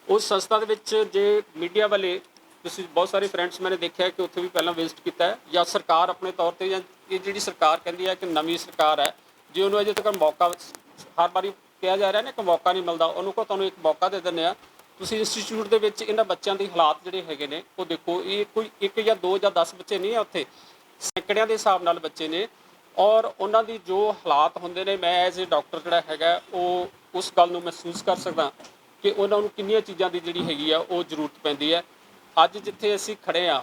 ਉਸ ਸੰਸਥਾ ਦੇ ਵਿੱਚ ਜੇ ਮੀਡੀਆ ਵਾਲੇ ਤੁਸੀਂ ਬਹੁਤ ਸਾਰੇ ਫਰੈਂਡਸ ਮੈंने ਦੇਖਿਆ ਕਿ ਉੱਥੇ ਵੀ ਪਹਿਲਾਂ ਵਿਜ਼ਿਟ ਕੀਤਾ ਹੈ, ਜਾਂ ਸਰਕਾਰ ਆਪਣੇ ਤੌਰ ਤੇ, ਜਾਂ ਇਹ ਜਿਹੜੀ ਸਰਕਾਰ ਕਹਿੰਦੀ ਹੈ ਕਿ ਨਵੀਂ ਸਰਕਾਰ ਹੈ, ਜੇ ਉਹਨੂੰ ਅਜੇ ਤੱਕ ਮੌਕਾ, ਹਰ ਵਾਰੀ ਕਿਹਾ ਜਾ ਰਿਹਾ ਨਾ ਕਿ ਮੌਕਾ ਨਹੀਂ ਮਿਲਦਾ, ਉਹਨੂੰ ਕੋ ਤੁਹਾਨੂੰ ਇੱਕ ਮੌਕਾ ਦੇ ਦਿੰਦੇ ਆ, ਤੁਸੀਂ ਇੰਸਟੀਚਿਊਟ ਦੇ ਵਿੱਚ ਇਹਨਾਂ ਬੱਚਿਆਂ ਦੇ ਹਾਲਾਤ ਜਿਹੜੇ ਹੈਗੇ ਨੇ ਉਹ ਦੇਖੋ। ਇਹ ਕੋਈ 1 ਜਾਂ 2 ਜਾਂ 10 ਬੱਚੇ ਨਹੀਂ ਆ, ਉੱਥੇ ਸੈਂਕੜਿਆਂ ਦੇ ਹਿਸਾਬ ਨਾਲ ਬੱਚੇ ਨੇ, ਔਰ ਉਹਨਾਂ ਦੀ ਜੋ ਹਾਲਾਤ ਹੁੰਦੇ ਨੇ, ਮੈਂ ਐਜ਼ ਏ ਡਾਕਟਰ ਜਿਹੜਾ ਹੈਗਾ ਉਹ ਉਸ ਗੱਲ ਨੂੰ ਮਹਿਸੂਸ ਕਰ ਸਕਦਾ ਕਿ ਉਹਨਾਂ ਨੂੰ ਕਿੰਨੀਆਂ ਚੀਜ਼ਾਂ ਦੀ ਜਿਹੜੀ ਹੈਗੀ ਆ ਉਹ ਜ਼ਰੂਰਤ ਪੈਂਦੀ ਹੈ। ਅੱਜ ਜਿੱਥੇ ਅਸੀਂ ਖੜੇ ਆ,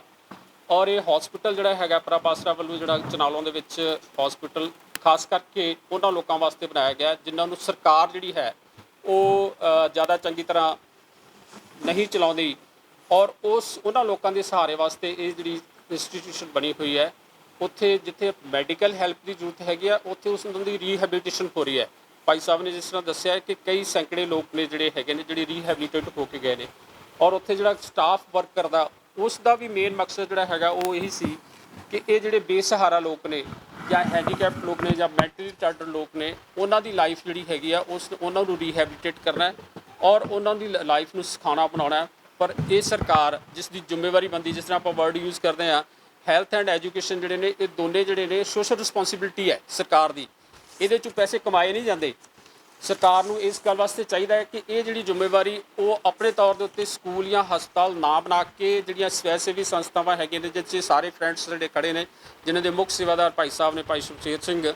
ਔਰ ਇਹ ਹਸਪੀਟਲ ਜਿਹੜਾ ਹੈਗਾ ਪ੍ਰਭ ਆਸਰਾ ਵੱਲੋਂ ਜਿਹੜਾ ਚਨਾਲੋਂ ਦੇ ਵਿੱਚ ਹਸਪੀਟਲ ਖਾਸ ਕਰਕੇ ਉਹਨਾਂ ਲੋਕਾਂ ਵਾਸਤੇ ਬਣਾਇਆ ਗਿਆ ਜਿਨ੍ਹਾਂ ਨੂੰ ਸਰਕਾਰ ਜਿਹੜੀ ਹੈ ਉਹ ਜ਼ਿਆਦਾ ਚੰਗੀ ਤਰ੍ਹਾਂ ਨਹੀਂ ਚਲਾਉਂਦੀ, ਔਰ ਉਹਨਾਂ ਲੋਕਾਂ ਦੇ ਸਹਾਰੇ ਵਾਸਤੇ ਇਹ ਜਿਹੜੀ ਇੰਸਟੀਟਿਊਸ਼ਨ ਬਣੀ ਹੋਈ ਹੈ, ਉੱਥੇ ਜਿੱਥੇ ਮੈਡੀਕਲ ਹੈਲਪ ਦੀ ਜ਼ਰੂਰਤ ਹੈਗੀ ਆ, ਉੱਥੇ ਉਸ ਦੀ ਰੀਹੈਬਿਲਿਟੇਸ਼ਨ ਹੋ ਰਹੀ ਹੈ। ਭਾਈ ਸਾਹਿਬ ਨੇ ਜਿਸ ਤਰ੍ਹਾਂ ਦੱਸਿਆ ਕਿ ਕਈ ਸੈਂਕੜੇ ਲੋਕ ਨੇ ਜਿਹੜੇ ਹੈਗੇ ਨੇ ਜਿਹੜੇ ਰੀਹੈਬਿਲਿਟੇਟ ਹੋ ਕੇ ਗਏ ਨੇ, ਔਰ ਉੱਥੇ ਜਿਹੜਾ ਸਟਾਫ ਵਰਕ ਕਰਦਾ ਉਸ ਦਾ ਵੀ ਮੇਨ ਮਕਸਦ ਜਿਹੜਾ ਹੈਗਾ ਉਹ ਇਹੀ ਸੀ ਕਿ ਇਹ ਜਿਹੜੇ ਬੇਸਹਾਰਾ ਲੋਕ ਨੇ ਜਾਂ ਹੈਂਡੀਕੈਪਡ ਲੋਕ ਨੇ ਜਾਂ ਮੈਂਟਲੀ ਰਿਟਾਰਡਡ ਲੋਕ ਨੇ, ਉਹਨਾਂ ਦੀ ਲਾਈਫ ਜਿਹੜੀ ਹੈਗੀ ਆ ਉਹਨਾਂ ਨੂੰ ਰੀਹੈਬਿਲਿਟੇਟ ਕਰਨਾ ਹੈ ਔਰ ਉਹਨਾਂ ਦੀ ਲਾਈਫ ਨੂੰ ਸਿਖਾਉਣਾ ਬਣਾਉਣਾ ਹੈ। ਪਰ ਇਹ ਸਰਕਾਰ ਜਿਸ ਦੀ ਜ਼ਿੰਮੇਵਾਰੀ ਬਣਦੀ, ਜਿਸ ਤਰ੍ਹਾਂ ਆਪਾਂ ਵਰਡ ਯੂਜ਼ ਕਰਦੇ ਹਾਂ, ਹੈਲਥ ਐਂਡ ਐਜੂਕੇਸ਼ਨ ਜਿਹੜੇ ਨੇ, ਇਹ ਦੋਨੇ ਜਿਹੜੇ ਨੇ ਸੋਸ਼ਲ ਰਿਸਪੌਂਸਿਬਿਲਟੀ ਹੈ ਸਰਕਾਰ ਦੀ, ਇਹਦੇ 'ਚੋਂ ਪੈਸੇ ਕਮਾਏ ਨਹੀਂ ਜਾਂਦੇ। ਸਰਕਾਰ ਨੂੰ ਇਸ ਗੱਲ ਵਾਸਤੇ ਚਾਹੀਦਾ ਹੈ ਕਿ ਇਹ ਜਿਹੜੀ ਜ਼ਿੰਮੇਵਾਰੀ ਉਹ ਆਪਣੇ ਤੌਰ ਦੇ ਉੱਤੇ ਸਕੂਲ ਜਾਂ ਹਸਪਤਾਲ ਨਾ ਬਣਾ ਕੇ ਜਿਹੜੀਆਂ ਸਵੈ ਸੇਵੀ ਸੰਸਥਾਵਾਂ ਹੈਗੀਆਂ ਨੇ, ਜਿਸ 'ਚ ਸਾਰੇ ਫਰੈਂਡਸ ਜਿਹੜੇ ਖੜੇ ਨੇ, ਜਿਨ੍ਹਾਂ ਦੇ ਮੁੱਖ ਸੇਵਾਦਾਰ ਭਾਈ ਸਾਹਿਬ ਨੇ ਭਾਈ ਸ਼ਮਸ਼ੇਰ ਸਿੰਘ,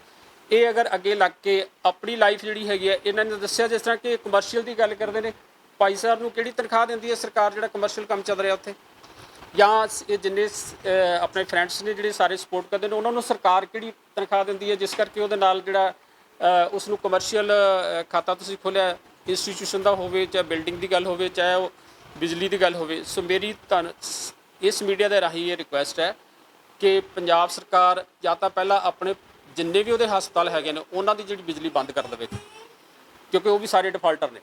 ਇਹ ਅਗਰ ਅੱਗੇ ਲੱਗ ਕੇ ਆਪਣੀ ਲਾਈਫ ਜਿਹੜੀ ਹੈਗੀ ਹੈ, ਇਹਨਾਂ ਨੇ ਦੱਸਿਆ ਜਿਸ ਤਰ੍ਹਾਂ ਕਿ ਕਮਰਸ਼ੀਅਲ ਦੀ ਗੱਲ ਕਰਦੇ ਨੇ, ਭਾਈ ਸਾਹਿਬ ਨੂੰ ਕਿਹੜੀ ਤਨਖਾਹ ਦਿੰਦੀ ਹੈ ਸਰਕਾਰ ਜਿਹੜਾ ਕਮਰਸ਼ੀਅਲ ਕੰਮ ਚੱਲ ਰਿਹਾ ਉੱਥੇ, ਜਾਂ ਇਹ ਜਿੰਨੇ ਆਪਣੇ ਫਰੈਂਡਸ ਨੇ ਜਿਹੜੇ ਸਾਰੇ ਸਪੋਰਟ ਕਰਦੇ ਨੇ, ਉਹਨਾਂ ਨੂੰ ਸਰਕਾਰ ਕਿਹੜੀ ਤਨਖਾਹ ਦਿੰਦੀ ਹੈ ਜਿਸ ਕਰਕੇ ਉਹਦੇ ਨਾਲ ਜਿਹੜਾ ਉਸ ਨੂੰ ਕਮਰਸ਼ੀਅਲ ਖਾਤਾ ਤੁਸੀਂ ਖੋਲ੍ਹਿਆ, ਇੰਸਟੀਟਿਊਸ਼ਨ ਦਾ ਹੋਵੇ, ਚਾਹੇ ਬਿਲਡਿੰਗ ਦੀ ਗੱਲ ਹੋਵੇ, ਚਾਹੇ ਉਹ ਬਿਜਲੀ ਦੀ ਗੱਲ ਹੋਵੇ। ਸੋ ਮੇਰੀ ਤੁਹਾਨੂੰ ਇਸ ਮੀਡੀਆ ਦੇ ਰਾਹੀਂ ਇਹ ਰਿਕੁਐਸਟ ਹੈ ਕਿ ਪੰਜਾਬ ਸਰਕਾਰ ਜਾਂ ਤਾਂ ਪਹਿਲਾਂ ਆਪਣੇ ਜਿੰਨੇ ਵੀ ਉਹਦੇ ਹਸਪਤਾਲ ਹੈਗੇ ਨੇ ਉਹਨਾਂ ਦੀ ਜਿਹੜੀ ਬਿਜਲੀ ਬੰਦ ਕਰ ਦੇਵੇ, ਕਿਉਂਕਿ ਉਹ ਵੀ ਸਾਰੇ ਡਿਫਾਲਟਰ ਨੇ,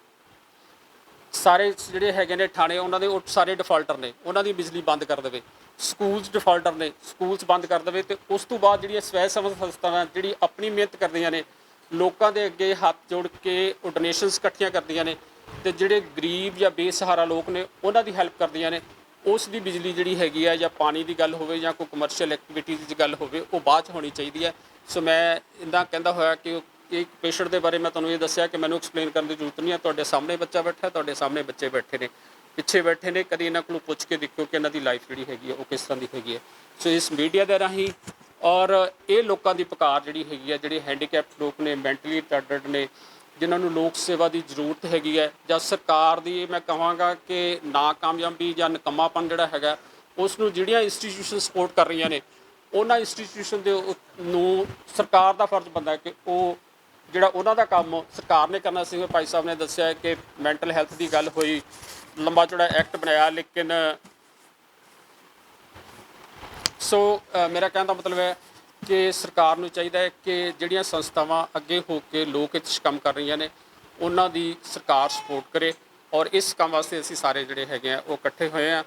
ਸਾਰੇ ਜਿਹੜੇ ਹੈਗੇ ਨੇ ਥਾਣੇ ਉਹਨਾਂ ਦੇ ਉਹ ਸਾਰੇ ਡਿਫਾਲਟਰ ਨੇ, ਉਹਨਾਂ ਦੀ ਬਿਜਲੀ ਬੰਦ ਕਰ ਦੇਵੇ। ਸਕੂਲਸ ਡਿਫਾਲਟਰ ਨੇ, ਸਕੂਲਸ ਬੰਦ ਕਰ ਦੇਵੇ। ਅਤੇ ਉਸ ਤੋਂ ਬਾਅਦ ਜਿਹੜੀਆਂ ਸਵੈ ਸੇਵਾ ਸੰਸਥਾਵਾਂ ਜਿਹੜੀ ਆਪਣੀ ਮਿਹਨਤ ਕਰਦੀਆਂ ਨੇ, ਲੋਕਾਂ ਦੇ ਅੱਗੇ ਹੱਥ ਜੋੜ ਕੇ ਉਹ ਡੋਨੇਸ਼ਨਸ ਇਕੱਠੀਆਂ ਕਰਦੀਆਂ ਨੇ, ਅਤੇ ਜਿਹੜੇ ਗਰੀਬ ਜਾਂ ਬੇਸਹਾਰਾ ਲੋਕ ਨੇ ਉਹਨਾਂ ਦੀ ਹੈਲਪ ਕਰਦੀਆਂ ਨੇ, ਉਸ ਦੀ ਬਿਜਲੀ ਜਿਹੜੀ ਹੈਗੀ ਹੈ, ਜਾਂ ਪਾਣੀ ਦੀ ਗੱਲ ਹੋਵੇ ਜਾਂ ਕੋਈ ਕਮਰਸ਼ੀਅਲ ਐਕਟੀਵਿਟੀਜ਼ ਦੀ ਗੱਲ ਹੋਵੇ, ਉਹ ਬਾਅਦ 'ਚ ਹੋਣੀ ਚਾਹੀਦੀ ਹੈ। ਸੋ ਮੈਂ ਇੱਦਾਂ ਕਹਿੰਦਾ ਹੋਇਆ ਕਿ ਇੱਕ ਪੇਸ਼ੈਂਟ ਦੇ ਬਾਰੇ ਮੈਂ ਤੁਹਾਨੂੰ ਇਹ ਦੱਸਿਆ ਕਿ ਮੈਨੂੰ ਐਕਸਪਲੇਨ ਕਰਨ ਦੀ ਜ਼ਰੂਰਤ ਨਹੀਂ ਹੈ। ਤੁਹਾਡੇ ਸਾਹਮਣੇ ਬੱਚਾ ਬੈਠਾ, ਤੁਹਾਡੇ ਸਾਹਮਣੇ ਬੱਚੇ ਬੈਠੇ ਨੇ, ਪਿੱਛੇ ਬੈਠੇ ਨੇ, ਕਦੀ ਇਹਨਾਂ ਕੋਲੋਂ ਪੁੱਛ ਕੇ ਦੇਖੋ ਕਿ ਇਹਨਾਂ ਦੀ ਲਾਈਫ ਜਿਹੜੀ ਹੈਗੀ ਹੈ ਉਹ ਕਿਸ ਤਰ੍ਹਾਂ ਦੀ ਹੈਗੀ ਹੈ। ਸੋ ਇਸ ਮੀਡੀਆ ਦੇ ਰਾਹੀਂ ਔਰ ਇਹ ਲੋਕਾਂ ਦੀ ਪੁਕਾਰ ਜਿਹੜੀ ਹੈਗੀ ਹੈ, ਜਿਹੜੇ ਹੈਂਡੀਕੈਪਡ ਲੋਕ ਨੇ, ਮੈਂਟਲੀ ਰਿਟਾਰਡਡ ਨੇ, ਜਿਨ੍ਹਾਂ ਨੂੰ ਲੋਕ ਸੇਵਾ ਦੀ ਜ਼ਰੂਰਤ ਹੈਗੀ ਹੈ, ਜਾਂ ਸਰਕਾਰ ਦੀ ਮੈਂ ਕਹਾਂਗਾ ਕਿ ਨਾਕਾਮਯਾਬੀ ਜਾਂ ਨਿਕੰਮਾਪਨ ਜਿਹੜਾ ਹੈਗਾ, ਉਸ ਨੂੰ ਜਿਹੜੀਆਂ ਇੰਸਟੀਟਿਊਸ਼ਨ ਸਪੋਰਟ ਕਰ ਰਹੀਆਂ ਨੇ, ਉਹਨਾਂ ਇੰਸਟੀਟਿਊਸ਼ਨ ਦੇ ਨੂੰ ਸਰਕਾਰ ਦਾ ਫਰਜ਼ ਬਣਦਾ ਕਿ ਉਹ ਜਿਹੜਾ ਉਹਨਾਂ ਦਾ ਕੰਮ ਸਰਕਾਰ ਨੇ ਕਰਨਾ ਸੀ। ਭਾਈ ਸਾਹਿਬ ਨੇ ਦੱਸਿਆ ਕਿ ਮੈਂਟਲ ਹੈਲਥ ਦੀ ਗੱਲ ਹੋਈ, ਲੰਬਾ ਚੌੜਾ ਐਕਟ ਬਣਾਇਆ, ਲੇਕਿਨ ਸੋ ਮੇਰਾ ਕਹਿਣ ਦਾ ਮਤਲਬ ਹੈ ਕਿ ਸਰਕਾਰ ਨੂੰ ਚਾਹੀਦਾ ਹੈ ਕਿ ਜਿਹੜੀਆਂ ਸੰਸਥਾਵਾਂ ਅੱਗੇ ਹੋ ਕੇ ਲੋਕ ਹਿੱਤ 'ਚ ਕੰਮ ਕਰ ਰਹੀਆਂ ਨੇ, ਉਹਨਾਂ ਦੀ ਸਰਕਾਰ ਸਪੋਰਟ ਕਰੇ। ਔਰ ਇਸ ਕੰਮ ਵਾਸਤੇ ਅਸੀਂ ਸਾਰੇ ਜਿਹੜੇ ਹੈਗੇ ਆ ਉਹ ਇਕੱਠੇ ਹੋਏ ਆ।